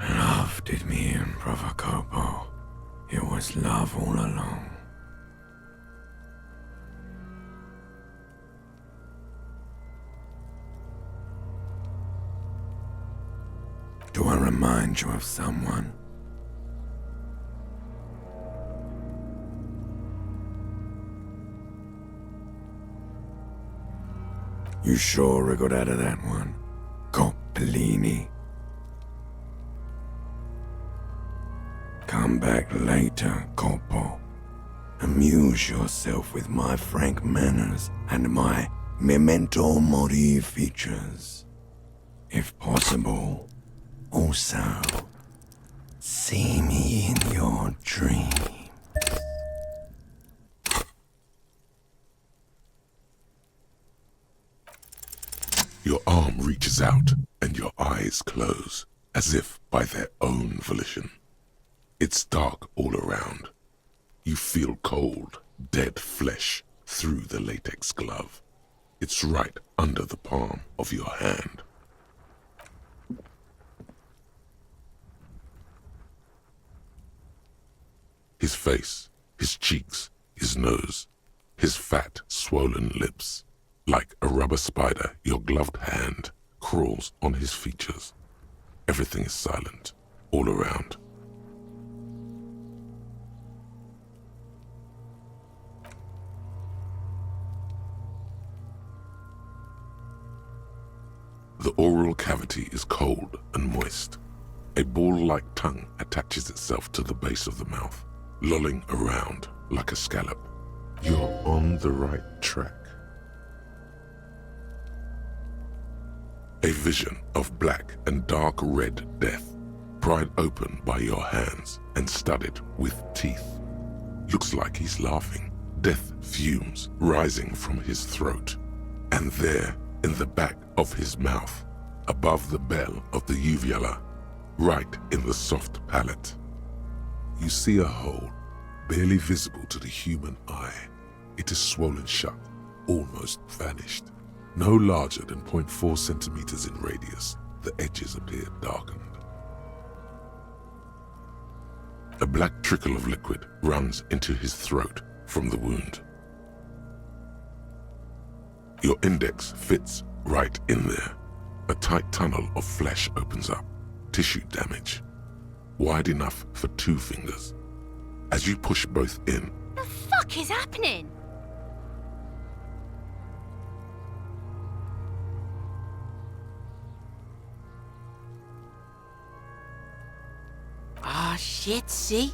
Love did me in, Brother Copo. It was love all along. Do I remind you of someone? You sure wriggled out of that one, Coppellini? Come back later, Coppo. Amuse yourself with my frank manners and my memento mori features. If possible, also, see me in your dreams. Your arm reaches out and your eyes close, as if by their own volition. It's dark all around. You feel cold, dead flesh through the latex glove. It's right under the palm of your hand. His face, his cheeks, his nose, his fat, swollen lips. Like a rubber spider, your gloved hand crawls on his features. Everything is silent, all around. The oral cavity is cold and moist. A ball-like tongue attaches itself to the base of the mouth, lolling around like a scallop. You're on the right track. A vision of black and dark red death, pried open by your hands and studded with teeth. Looks like he's laughing. Death fumes rising from his throat. And there, in the back of his mouth, above the bell of the uvula, right in the soft palate, you see a hole, barely visible to the human eye. It is swollen shut, almost vanished. No larger than 0.4 centimeters in radius, the edges appear darkened. A black trickle of liquid runs into his throat from the wound. Your index fits right in there. A tight tunnel of flesh opens up, tissue damage, wide enough for 2 fingers. As you push both in, The fuck is happening? Ah, shit, see?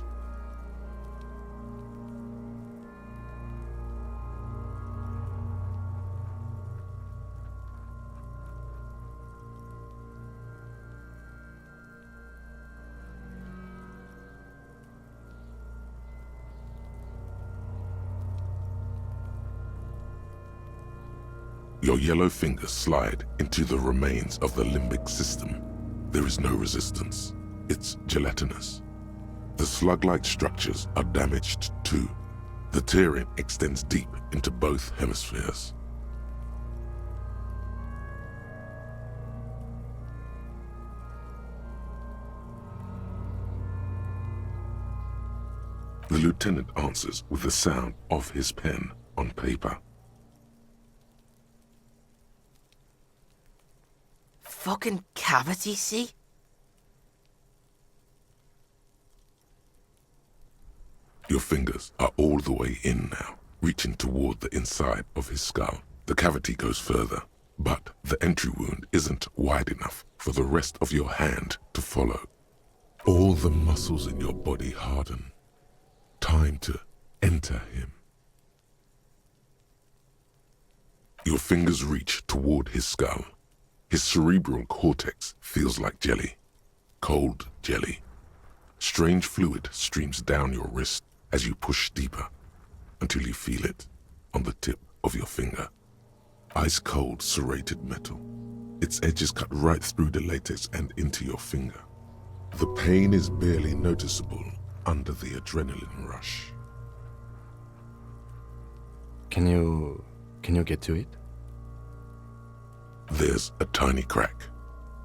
your yellow fingers slide into the remains of the limbic system. There is no resistance. It's gelatinous. The slug-like structures are damaged too. The tearing extends deep into both hemispheres. The lieutenant answers with the sound of his pen on paper. Fucking cavity, see? Your fingers are all the way in now, reaching toward the inside of his skull. The cavity goes further, but the entry wound isn't wide enough for the rest of your hand to follow. All the muscles in your body harden. Time to enter him. Your fingers reach toward his skull. His cerebral cortex feels like jelly. Cold jelly. Strange fluid streams down your wrist as you push deeper until you feel it on the tip of your finger. Ice-cold serrated metal. Its edges cut right through the latex and into your finger. The pain is barely noticeable under the adrenaline rush. Can you get to it? There's a tiny crack,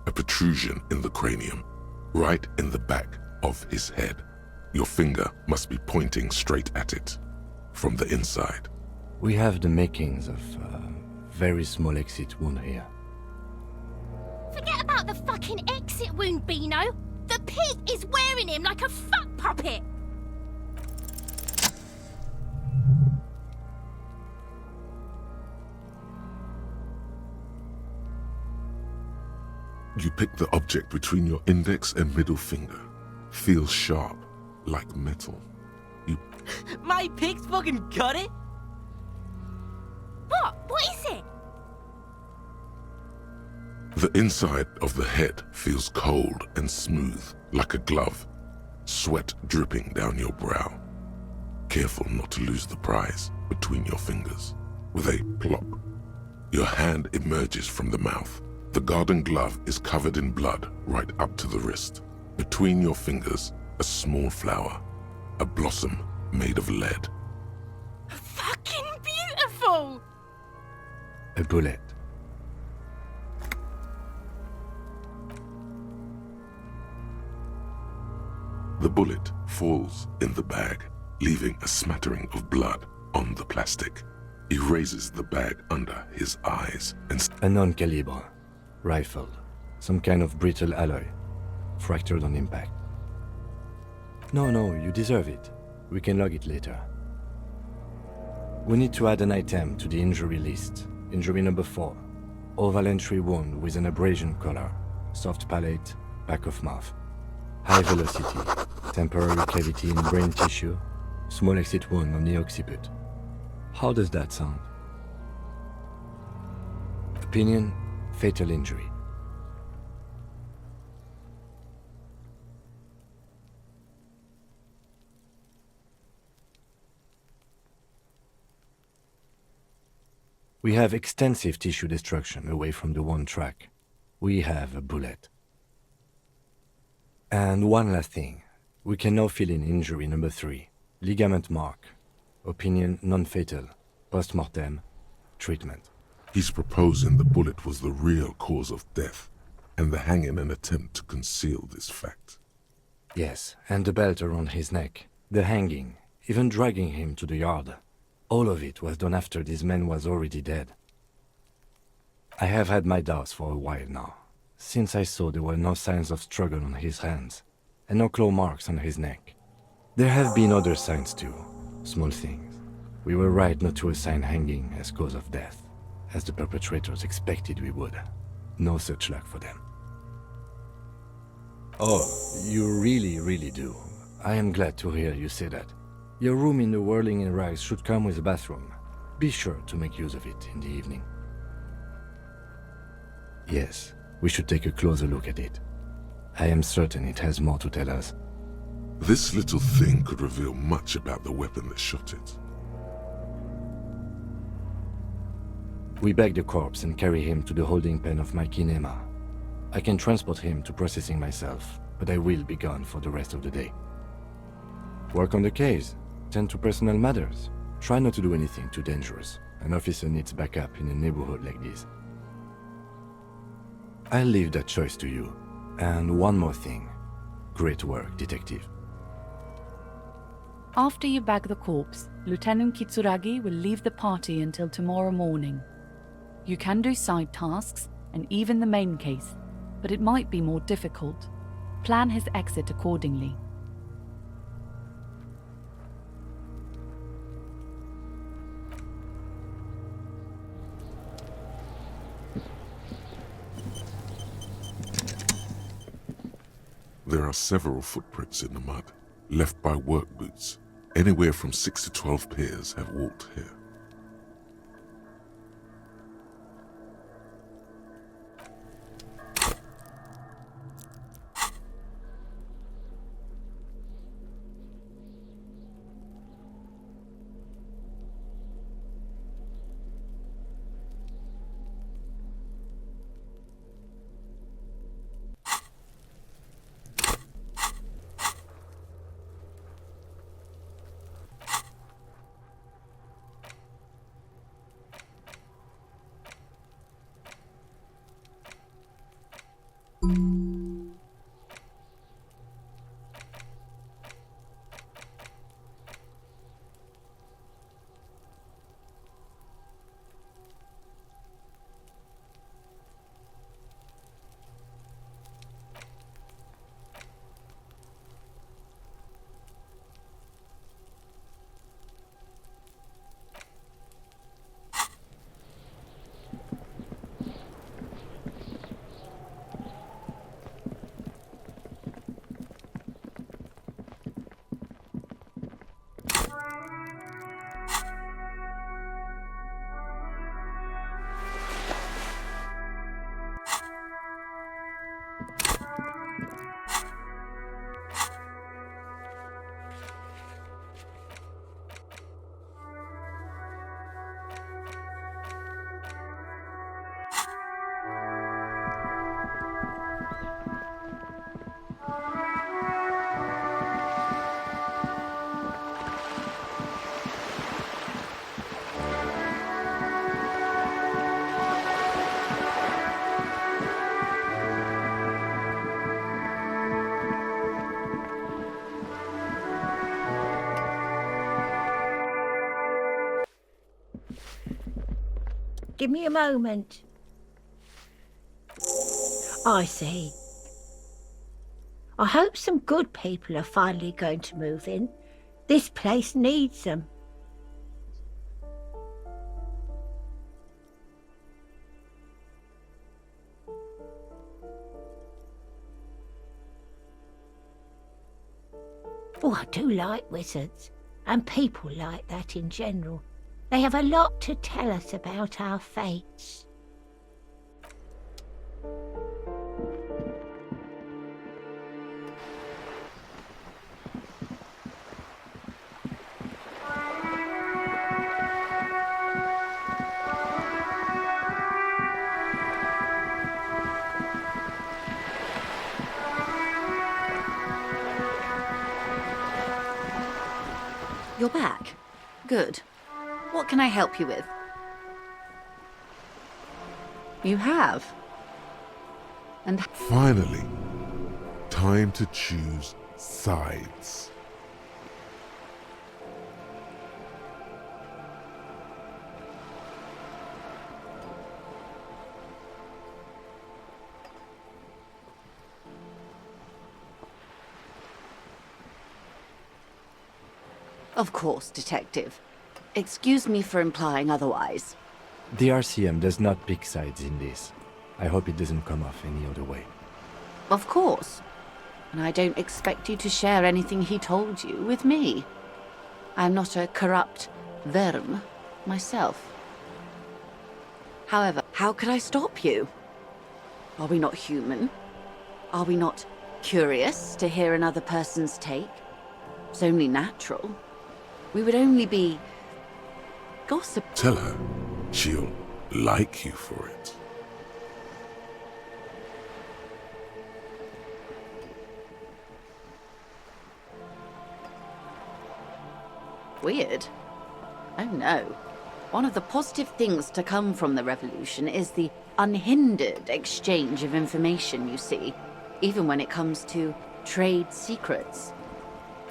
a protrusion in the cranium, right in the back of his head. Your finger must be pointing straight at it, from the inside. We have the makings of a very small exit wound here. Forget about the fucking exit wound, Beano. The pig is wearing him like a fuck puppet. You pick the object between your index and middle finger. Feels sharp, like metal. My pig's fucking got it? What? What is it? The inside of the head feels cold and smooth, like a glove. Sweat dripping down your brow. Careful not to lose the prize between your fingers. With a plop, your hand emerges from the mouth. The garden glove is covered in blood right up to the wrist. Between your fingers, a small flower, a blossom made of lead. Fucking beautiful! A bullet. The bullet falls in the bag, leaving a smattering of blood on the plastic. He raises the bag under his eyes and A non-calibre. Rifled. Some kind of brittle alloy. Fractured on impact. No, you deserve it. We can log it later. We need to add an item to the injury list. Injury number 4. Oval entry wound with an abrasion collar. Soft palate, back of mouth. High velocity. Temporary cavity in brain tissue. Small exit wound on the occiput. How does that sound? Opinion, fatal injury. We have extensive tissue destruction away from the wound track. We have a bullet. And one last thing. We can now fill in injury number 3. Ligament mark. Opinion non-fatal. Post-mortem. Treatment. He's proposing the bullet was the real cause of death, and the hanging an attempt to conceal this fact. Yes, and the belt around his neck. The hanging. Even dragging him to the yard. All of it was done after this man was already dead. I have had my doubts for a while now, since I saw there were no signs of struggle on his hands, and no claw marks on his neck. There have been other signs too, small things. We were right not to assign hanging as cause of death, as the perpetrators expected we would. No such luck for them. Oh, you really do. I am glad to hear you say that. Your room in the Whirling in Rags should come with a bathroom. Be sure to make use of it in the evening. Yes, we should take a closer look at it. I am certain it has more to tell us. This little thing could reveal much about the weapon that shot it. We bag the corpse and carry him to the holding pen of my kinema. I can transport him to processing myself, but I will be gone for the rest of the day. Work on the case. Tend to personal matters. Try not to do anything too dangerous. An officer needs backup in a neighborhood like this. I'll leave that choice to you. And one more thing. Great work, detective. After you bag the corpse, Lieutenant Kitsuragi will leave the party until tomorrow morning. You can do side tasks and even the main case, but it might be more difficult. Plan his exit accordingly. There are several footprints in the mud, left by work boots. Anywhere from 6 to 12 pairs have walked here. Give me a moment. I see. I hope some good people are finally going to move in. This place needs them. Oh, I do like wizards, and people like that in general. They have a lot to tell us about our fates. You're back. Good. What can I help you with? You have. And Finally, time to choose sides. of course, Detective. Excuse me for implying otherwise. The RCM does not pick sides in this. I hope it doesn't come off any other way. Of course. And I don't expect you to share anything he told you with me. I'm not a corrupt verm myself. However, how could I stop you? Are we not human? Are we not curious to hear another person's take? It's only natural. We would only be gossip. Tell her she'll like you for it. Weird. Oh no. One of the positive things to come from the revolution is the unhindered exchange of information, you see, even when it comes to trade secrets.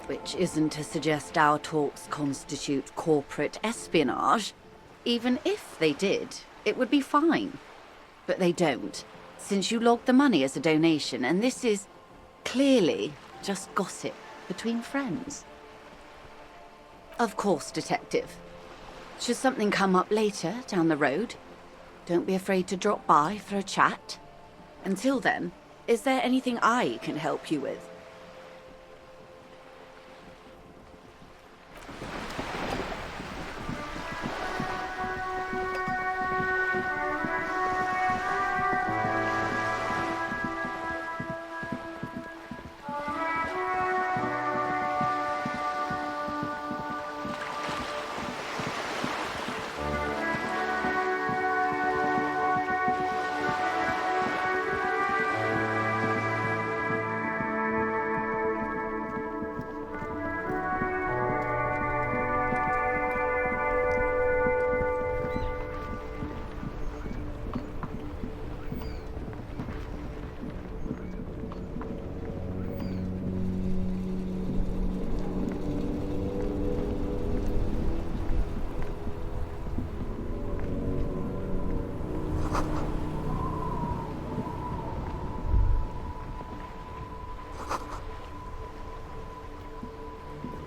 Which isn't to suggest our talks constitute corporate espionage. Even if they did, it would be fine. But they don't, since you logged the money as a donation, and this is clearly just gossip between friends. Of course, Detective. Should something come up later down the road, don't be afraid to drop by for a chat. Until then, is there anything I can help you with?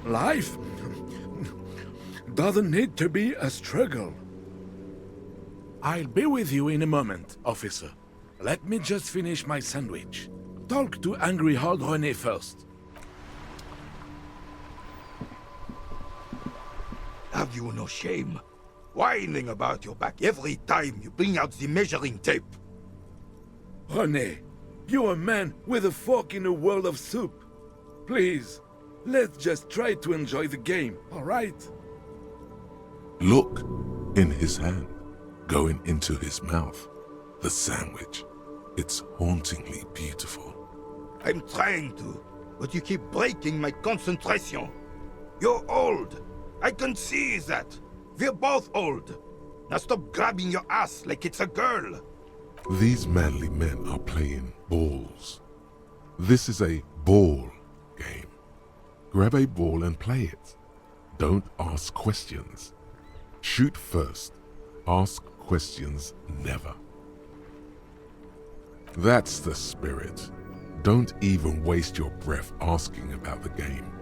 Life doesn't need to be a struggle. I'll be with you in a moment, officer. Let me just finish my sandwich. Talk to angry Hard René first. Have you no shame? Whining about your back every time you bring out the measuring tape. René, you're a man with a fork in a world of soup. Please, let's just try to enjoy the game, all right? Look in his hand, going into his mouth. The sandwich. It's hauntingly beautiful. I'm trying to, but you keep breaking my concentration. You're old. I can see that. We're both old. Now stop grabbing your ass like it's a girl. These manly men are playing balls. This is a ball game. Grab a ball and play it. Don't ask questions. Shoot first. Ask questions never. That's the spirit. Don't even waste your breath asking about the game.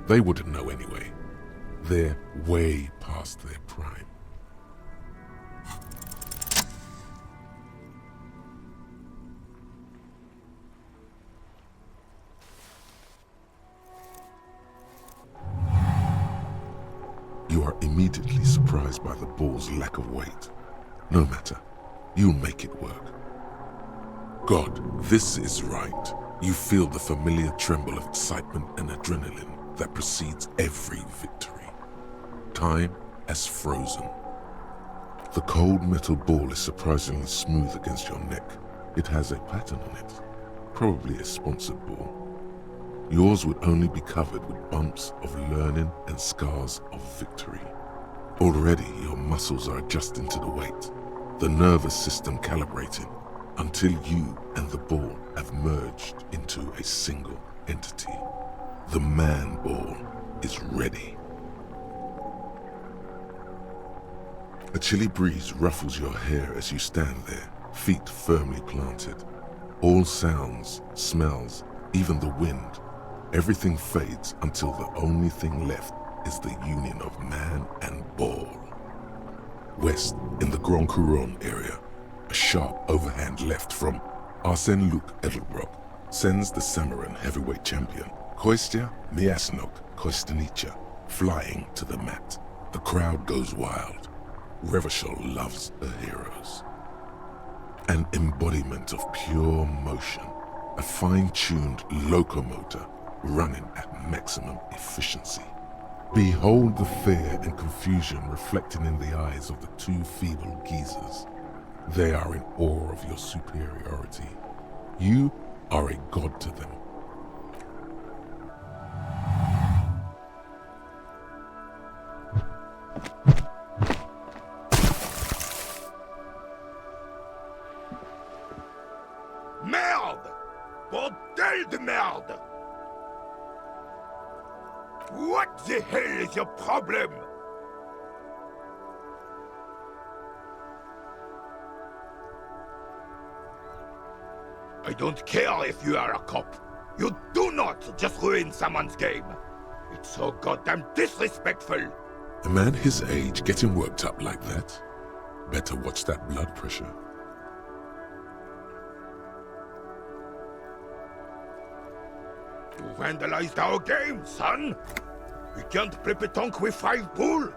They wouldn't know anyway. They're way past their prime. You are immediately surprised by the ball's lack of weight. No matter, you'll make it work. God, this is right. You feel the familiar tremble of excitement and adrenaline that precedes every victory. Time has frozen. The cold metal ball is surprisingly smooth against your neck. It has a pattern on it, probably a sponsored ball. Yours would only be covered with bumps of learning and scars of victory. Already your muscles are adjusting to the weight, the nervous system calibrating, until you and the ball have merged into a single entity. The man ball is ready. A chilly breeze ruffles your hair as you stand there, feet firmly planted. All sounds, smells, even the wind, everything fades until the only thing left is the union of man and ball. West, in the Grand Couronne area, a sharp overhand left from Arsène Luc Edelbrock sends the Samarin heavyweight champion, Kostya Miasnok Kostanica, flying to the mat. The crowd goes wild. Revachol loves her heroes. An embodiment of pure motion, a fine-tuned locomotor running at maximum efficiency. Behold the fear and confusion reflecting in the eyes of the two feeble geezers. They are in awe of your superiority. You are a god to them. Merde! Bordel de merde! What the hell is your problem? I don't care if you are a cop. You do not just ruin someone's game. It's so goddamn disrespectful. A man his age getting worked up like that? Better watch that blood pressure. You vandalized our game, son. We can't play pétanque with 5 bull.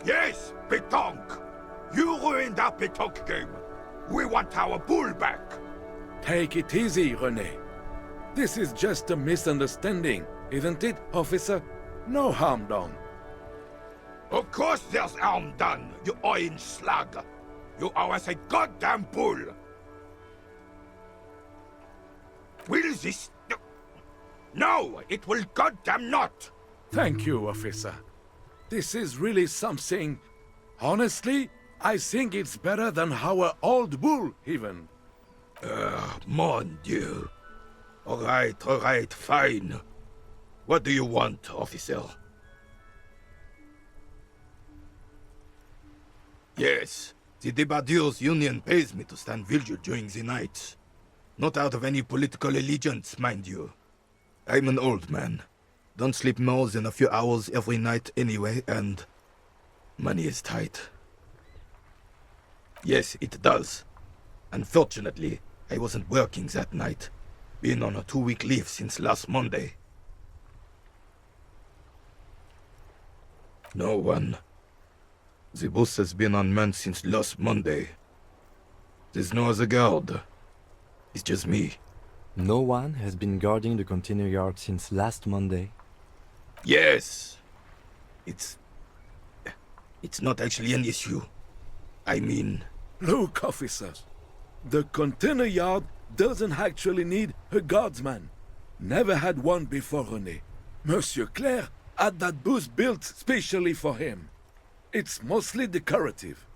Yes, pétanque. You ruined our pétanque game. We want our bull back. Take it easy, René. This is just a misunderstanding, isn't it, officer? No harm done. Of course there's harm done, you orange slug. You owe us a goddamn bull. Will this... No, it will goddamn not. Thank you, officer. This is really something... Honestly, I think it's better than our old bull, even. Mon Dieu. All right, fine. What do you want, officer? Yes, the Debardeurs Union pays me to stand vigil during the night. Not out of any political allegiance, mind you. I'm an old man. Don't sleep more than a few hours every night anyway, and... money is tight. Yes, it does. Unfortunately, I wasn't working that night. Been on a 2-week leave since last Monday. No one. The bus has been unmanned since last Monday. There's no other guard. It's just me. No one has been guarding the container yard since last Monday? Yes. It's not actually an issue. I mean... Look, officers. The container yard doesn't actually need a guardsman. Never had one before, René. Monsieur Claire had that booth built specially for him. It's mostly decorative.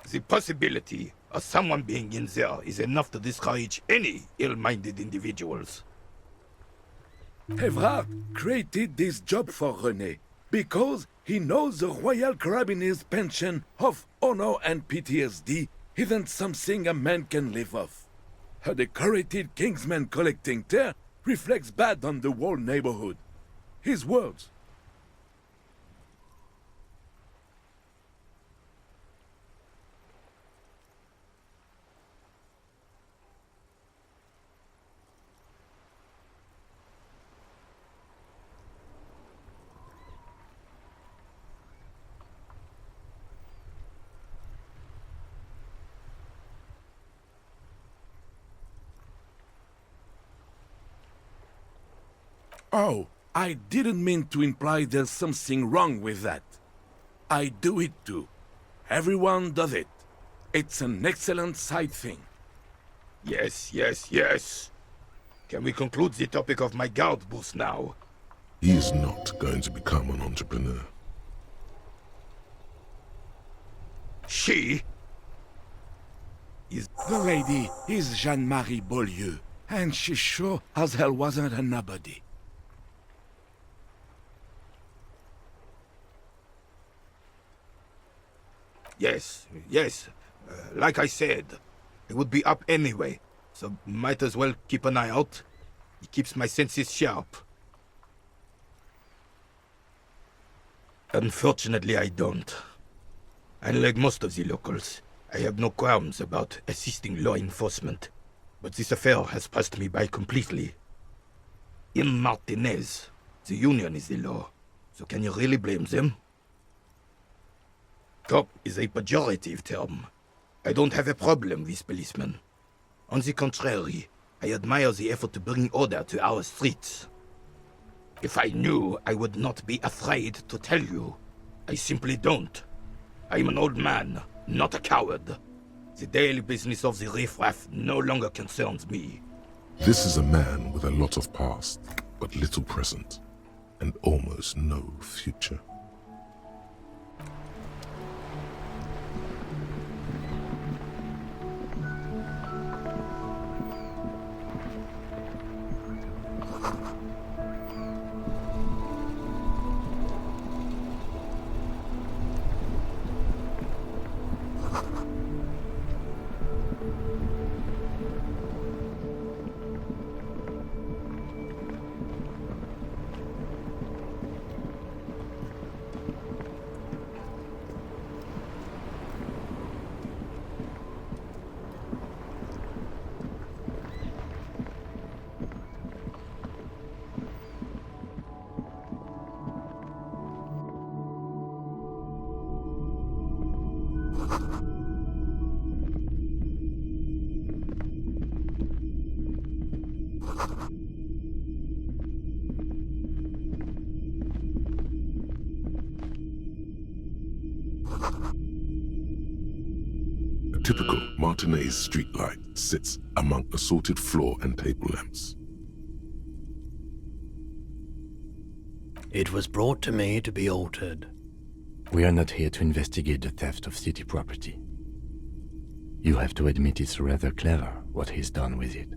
The possibility of someone being in there is enough to discourage any ill-minded individuals. Evrard created this job for René because He knows the royal carabinier's pension of honor and PTSD isn't something a man can live off. A decorated kingsman collecting tear reflects bad on the whole neighborhood. His words. Oh, I didn't mean to imply there's something wrong with that. I do it too. Everyone does it. It's an excellent side thing. Yes, yes, yes. Can we conclude the topic of my guard boost now? He is not going to become an entrepreneur. She? The lady is Jeanne-Marie Beaulieu, and she sure as hell wasn't a nobody. Yes, yes. Like I said, it would be up anyway, so might as well keep an eye out. It keeps my senses sharp. Unfortunately, I don't. Unlike most of the locals, I have no qualms about assisting law enforcement, but this affair has passed me by completely. In Martinez, the union is the law, so can you really blame them? Cop is a pejorative term. I don't have a problem with policemen. On the contrary, I admire the effort to bring order to our streets. If I knew, I would not be afraid to tell you. I simply don't. I'm an old man, not a coward. The daily business of the riffraff no longer concerns me. This is a man with a lot of past, but little present, and almost no future. A typical Martinez streetlight sits among assorted floor and table lamps. It was brought to me to be altered. We are not here to investigate the theft of city property. You have to admit it's rather clever what he's done with it.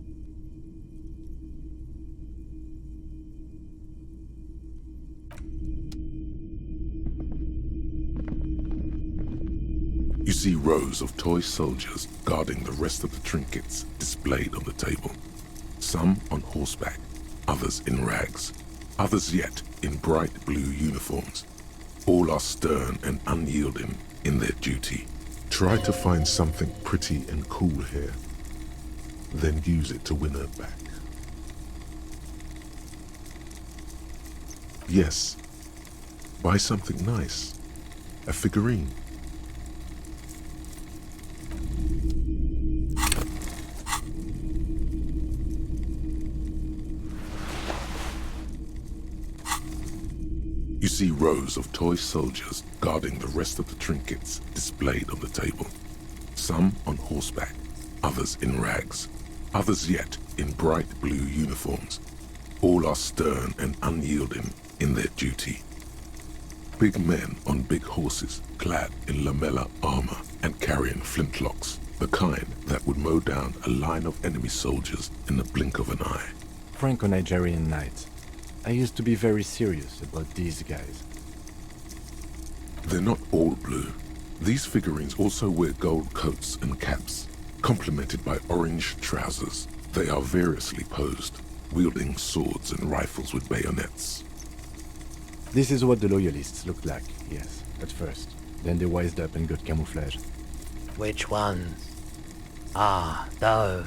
You see rows of toy soldiers guarding the rest of the trinkets displayed on the table. Some on horseback, others in rags, others yet in bright blue uniforms. All are stern and unyielding in their duty. Try to find something pretty and cool here, then use it to win her back. Yes, buy something nice, a figurine. You see rows of toy soldiers guarding the rest of the trinkets displayed on the table. Some on horseback, others in rags, others yet in bright blue uniforms. All are stern and unyielding in their duty. Big men on big horses, clad in lamella armor and carrying flintlocks, the kind that would mow down a line of enemy soldiers in the blink of an eye. Franco-Nigerian knights. I used to be very serious about these guys. They're not all blue. These figurines also wear gold coats and caps, complemented by orange trousers. They are variously posed, wielding swords and rifles with bayonets. This is what the loyalists looked like, yes, at first. Then they wised up and got camouflage. Which ones? Ah, those.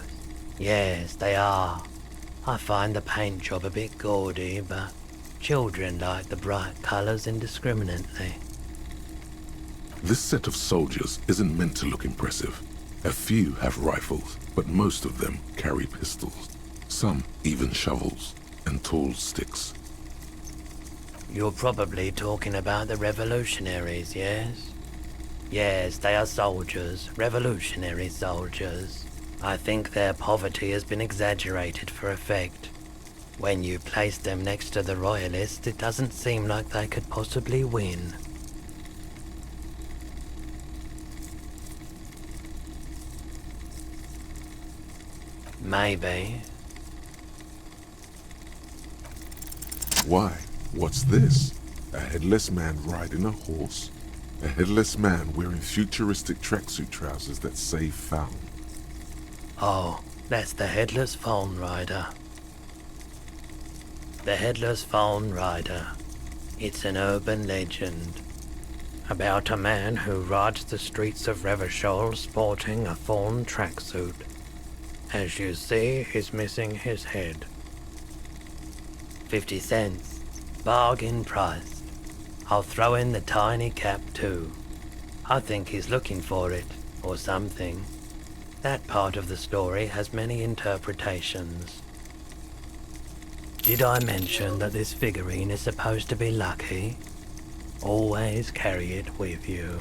Yes, they are. I find the paint job a bit gaudy, but children like the bright colours indiscriminately. This set of soldiers isn't meant to look impressive. A few have rifles, but most of them carry pistols. Some even shovels and tall sticks. You're probably talking about the revolutionaries, yes? Yes, they are soldiers, revolutionary soldiers. I think their poverty has been exaggerated for effect. When you place them next to the royalists, it doesn't seem like they could possibly win. Maybe. Why? What's this? A headless man riding a horse? A headless man wearing futuristic tracksuit trousers that say found. Oh, that's the Headless Phone Rider. The Headless Phone Rider. It's an urban legend about a man who rides the streets of Revachol sporting a fawn tracksuit. As you see, he's missing his head. 50 cents. Bargain priced. I'll throw in the tiny cap too. I think he's looking for it, or something. That part of the story has many interpretations. Did I mention that this figurine is supposed to be lucky? Always carry it with you.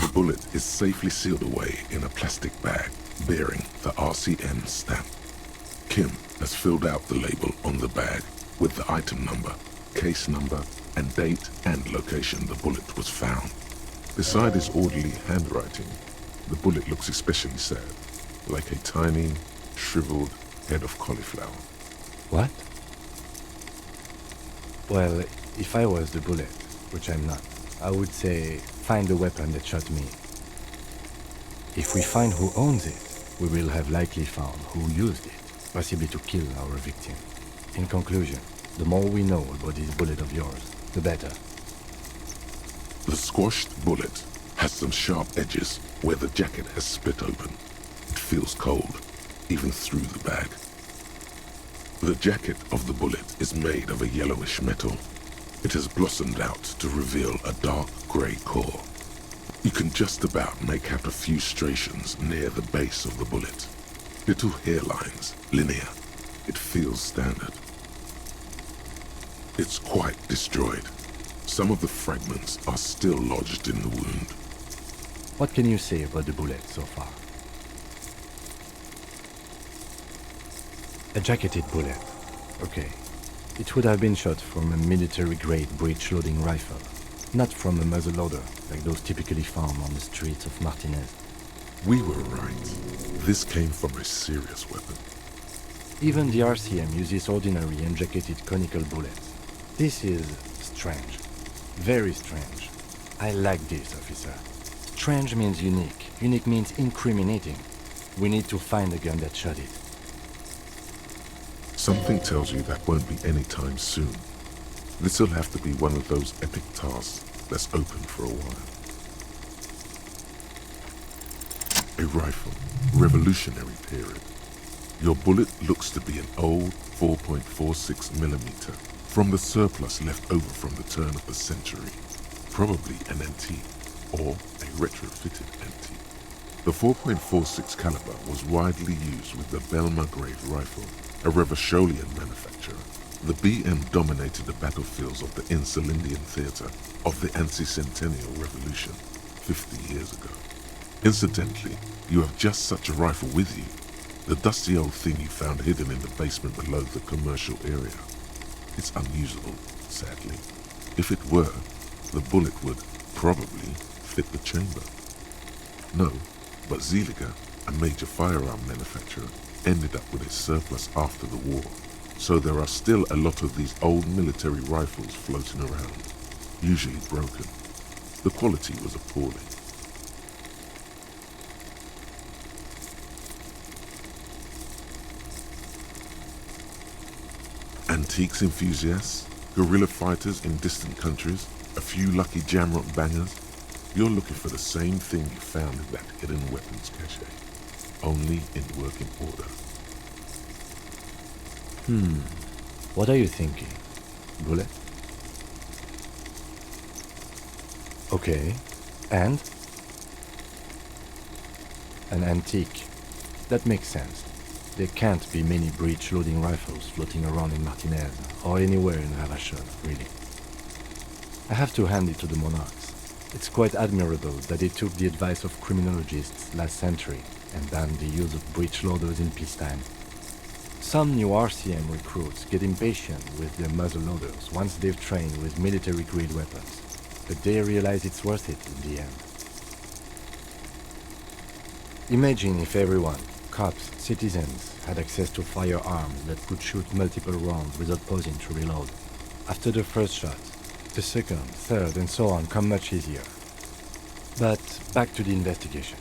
The bullet is safely sealed away in a plastic bag bearing the RCN stamp. Kim has filled out the label on the bag with the item number, case number, and date and location the bullet was found. Beside his orderly handwriting, the bullet looks especially sad, like a tiny, shriveled head of cauliflower. What? Well, if I was the bullet, which I'm not, I would say, find the weapon that shot me. If we find who owns it, we will have likely found who used it, possibly to kill our victim. In conclusion, the more we know about this bullet of yours, the better. The squashed bullet has some sharp edges where the jacket has split open. It feels cold, even through the bag. The jacket of the bullet is made of a yellowish metal. It has blossomed out to reveal a dark grey core. You can just about make out a few striations near the base of the bullet. Little hairlines, linear. It feels standard. It's quite destroyed. Some of the fragments are still lodged in the wound. What can you say about the bullet so far? A jacketed bullet. Okay. It would have been shot from a military-grade breech-loading rifle, not from a muzzleloader like those typically found on the streets of Martinez. We were right. This came from a serious weapon. Even the RCM uses ordinary unjacketed conical bullets. This is strange. Very strange. I like this, officer. Strange means unique. Unique means incriminating. We need to find the gun that shot it. Something tells you that won't be any time soon. This'll have to be one of those epic tasks that's open for a while. A rifle, revolutionary period. Your bullet looks to be an old 4.46mm from the surplus left over from the turn of the century. Probably an antique or a retrofitted antique. The 4.46 caliber was widely used with the Belma-grade rifle, a Revacholian manufacturer. The BM dominated the battlefields of the Insulindian theater of the anti-centennial revolution 50 years ago. Incidentally, you have just such a rifle with you. The dusty old thing you found hidden in the basement below the commercial area. It's unusable, sadly. If it were, the bullet would probably fit the chamber. No, but Zeliger, a major firearm manufacturer, ended up with its surplus after the war. So there are still a lot of these old military rifles floating around, usually broken. The quality was appalling. Antiques enthusiasts, guerrilla fighters in distant countries, a few lucky jamrock bangers. You're looking for the same thing you found in that hidden weapons cache, only in working order. What are you thinking? Bullet? Okay, and? An antique. That makes sense. There can't be many breech-loading rifles floating around in Martinez, or anywhere in Ravachol, really. I have to hand it to the monarchs. It's quite admirable that they took the advice of criminologists last century and banned the use of breech-loaders in peacetime. Some new RCM recruits get impatient with their muzzle loaders once they've trained with military-grade weapons, but they realize it's worth it in the end. Imagine if everyone, cops, citizens, had access to firearms that could shoot multiple rounds without pausing to reload. After the first shot, the second, third, and so on come much easier. But back to the investigation.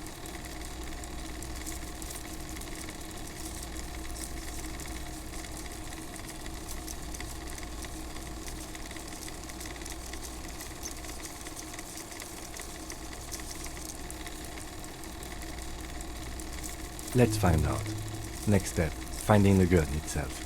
Let's find out. Next step, finding the gun itself.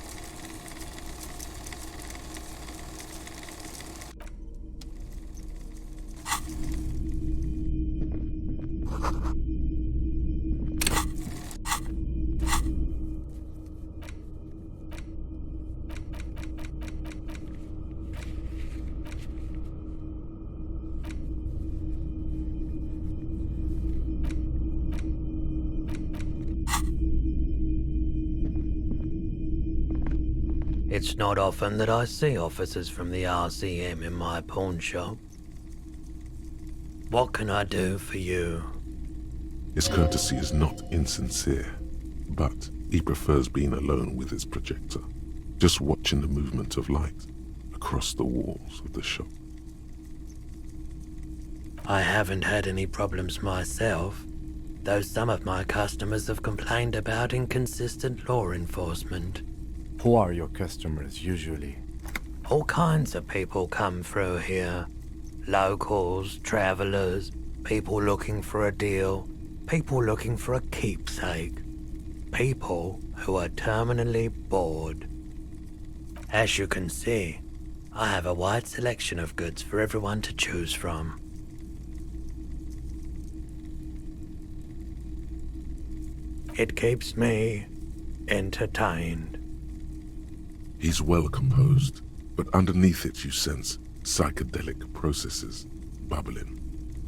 It's not often that I see officers from the RCM in my pawn shop. What can I do for you? His courtesy is not insincere, but he prefers being alone with his projector, just watching the movement of light across the walls of the shop. I haven't had any problems myself, though some of my customers have complained about inconsistent law enforcement. Who are your customers usually? All kinds of people come through here. Locals, travelers, people looking for a deal, people looking for a keepsake, people who are terminally bored. As you can see, I have a wide selection of goods for everyone to choose from. It keeps me entertained. He's well composed, but underneath it you sense psychedelic processes bubbling.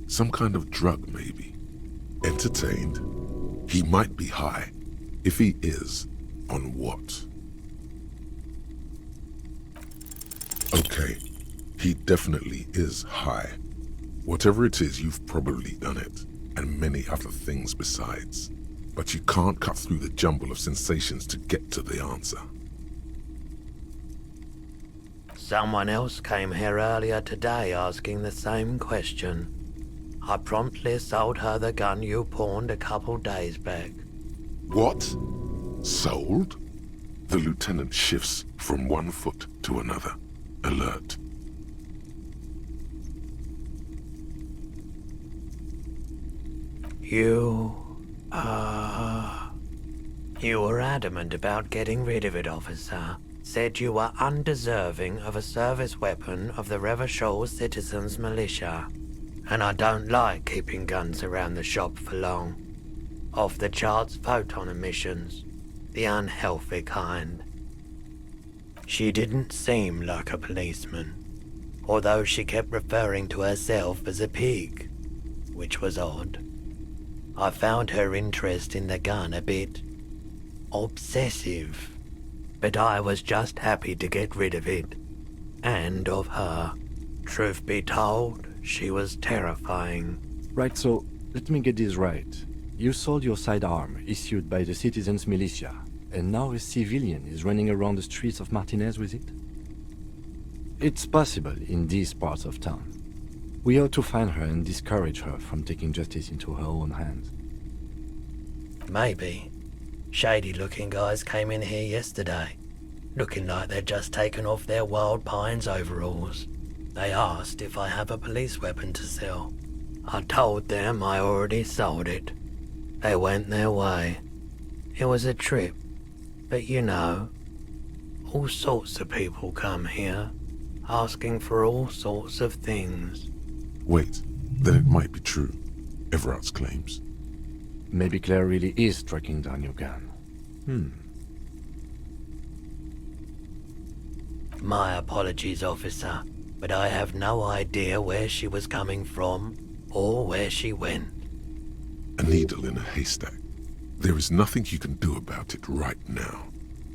Some kind of drug, maybe. Entertained? He might be high. If he is, on what? Okay, he definitely is high. Whatever it is, you've probably done it, and many other things besides. But you can't cut through the jumble of sensations to get to the answer. Someone else came here earlier today asking the same question. I promptly sold her the gun you pawned a couple days back. What? Sold? The lieutenant shifts from one foot to another, alert. You were adamant about getting rid of it, officer. Said you were undeserving of a service weapon of the Revachol Citizens Militia. And I don't like keeping guns around the shop for long. Off-the-charts photon emissions. The unhealthy kind. She didn't seem like a policeman, although she kept referring to herself as a pig, which was odd. I found her interest in the gun a bit obsessive, but I was just happy to get rid of it, and of her. Truth be told, she was terrifying. Right, so let me get this right. You sold your sidearm, issued by the citizens' militia, and now a civilian is running around the streets of Martinez with it? It's possible in these parts of town. We ought to find her and discourage her from taking justice into her own hands. Maybe. Shady-looking guys came in here yesterday, looking like they'd just taken off their Wild Pines overalls. They asked if I have a police weapon to sell. I told them I already sold it. They went their way. It was a trip, but you know, all sorts of people come here, asking for all sorts of things. Wait, then it might be true. Everard's claims. Maybe Claire really is tracking down your gun. My apologies, officer, but I have no idea where she was coming from or where she went. A needle in a haystack. There is nothing you can do about it right now.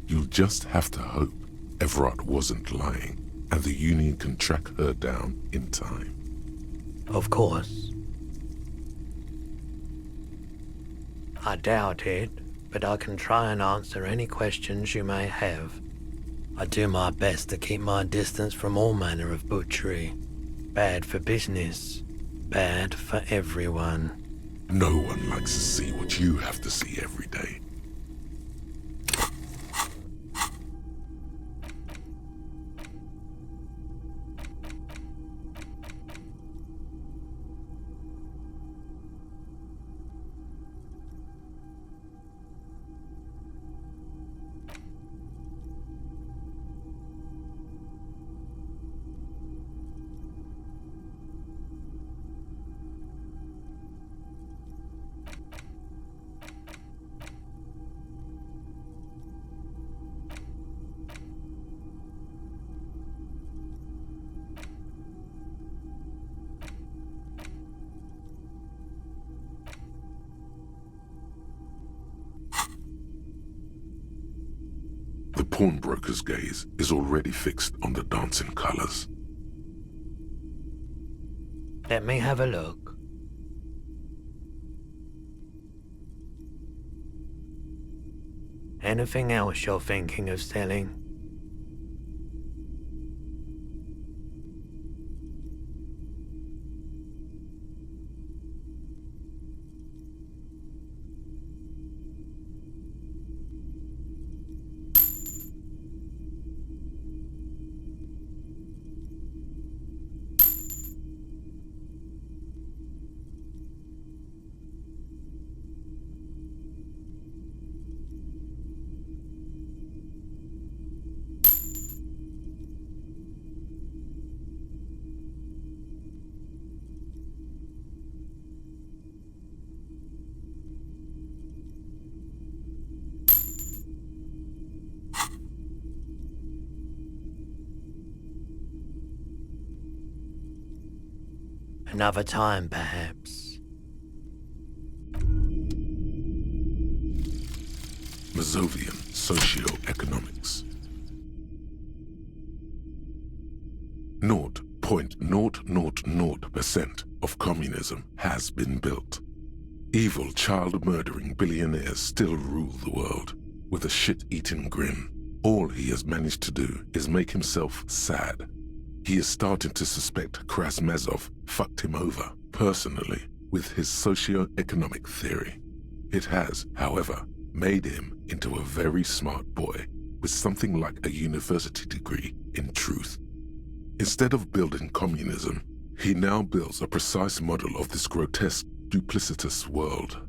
You'll just have to hope Everard wasn't lying, and the Union can track her down in time. Of course. I doubt it, but I can try and answer any questions you may have. I do my best to keep my distance from all manner of butchery. Bad for business, bad for everyone. No one likes to see what you have to see every day. The pawnbroker's gaze is already fixed on the dancing colors. Let me have a look. Anything else you're thinking of selling? Another time, perhaps. Mazovian Socioeconomics. 0.000% of communism has been built. Evil, child-murdering billionaires still rule the world with a shit-eating grin. All he has managed to do is make himself sad. He is starting to suspect Krasmezov fucked him over, personally, with his socio-economic theory. It has, however, made him into a very smart boy with something like a university degree in truth. Instead of building communism, he now builds a precise model of this grotesque, duplicitous world.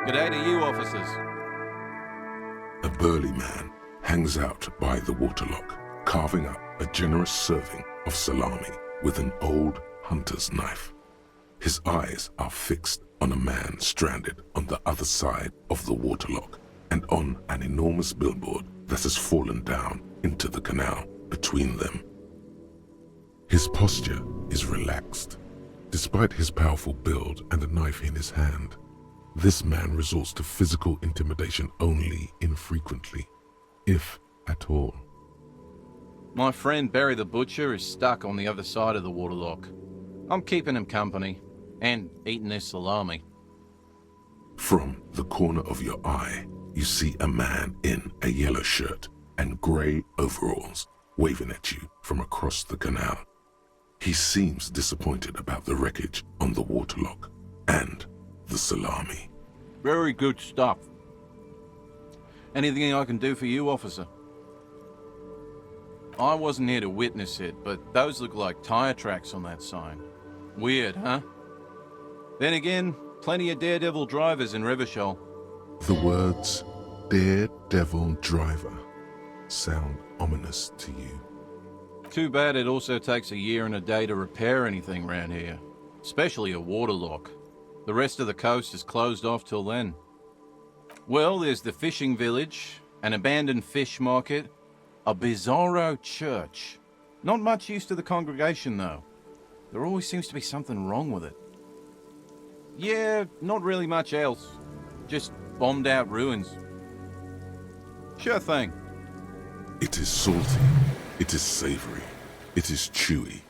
G'day to you, officers. A burly man hangs out by the waterlock, carving up a generous serving of salami with an old hunter's knife. His eyes are fixed on a man stranded on the other side of the waterlock and on an enormous billboard that has fallen down into the canal between them. His posture is relaxed. Despite his powerful build and a knife in his hand, this man resorts to physical intimidation only infrequently, if at all. My friend Barry the Butcher is stuck on the other side of the waterlock. I'm keeping him company and eating his salami. From the corner of your eye, you see a man in a yellow shirt and grey overalls waving at you from across the canal. He seems disappointed about the wreckage on the waterlock and the salami. Very good stuff. Anything I can do for you, officer? I wasn't here to witness it, but those look like tire tracks on that sign. Weird, huh? Then again, plenty of daredevil drivers in Revachol. The words daredevil driver sound ominous to you. Too bad it also takes a year and a day to repair anything around here, especially a waterlock. The rest of the coast is closed off till then. Well, there's the fishing village, an abandoned fish market, a bizarro church. Not much use to the congregation, though. There always seems to be something wrong with it. Yeah, not really much else. Just bombed out ruins. Sure thing. It is salty, it is savory, it is chewy.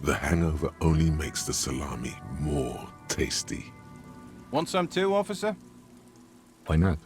The hangover only makes the salami more tasty. Want some too, officer? Why not?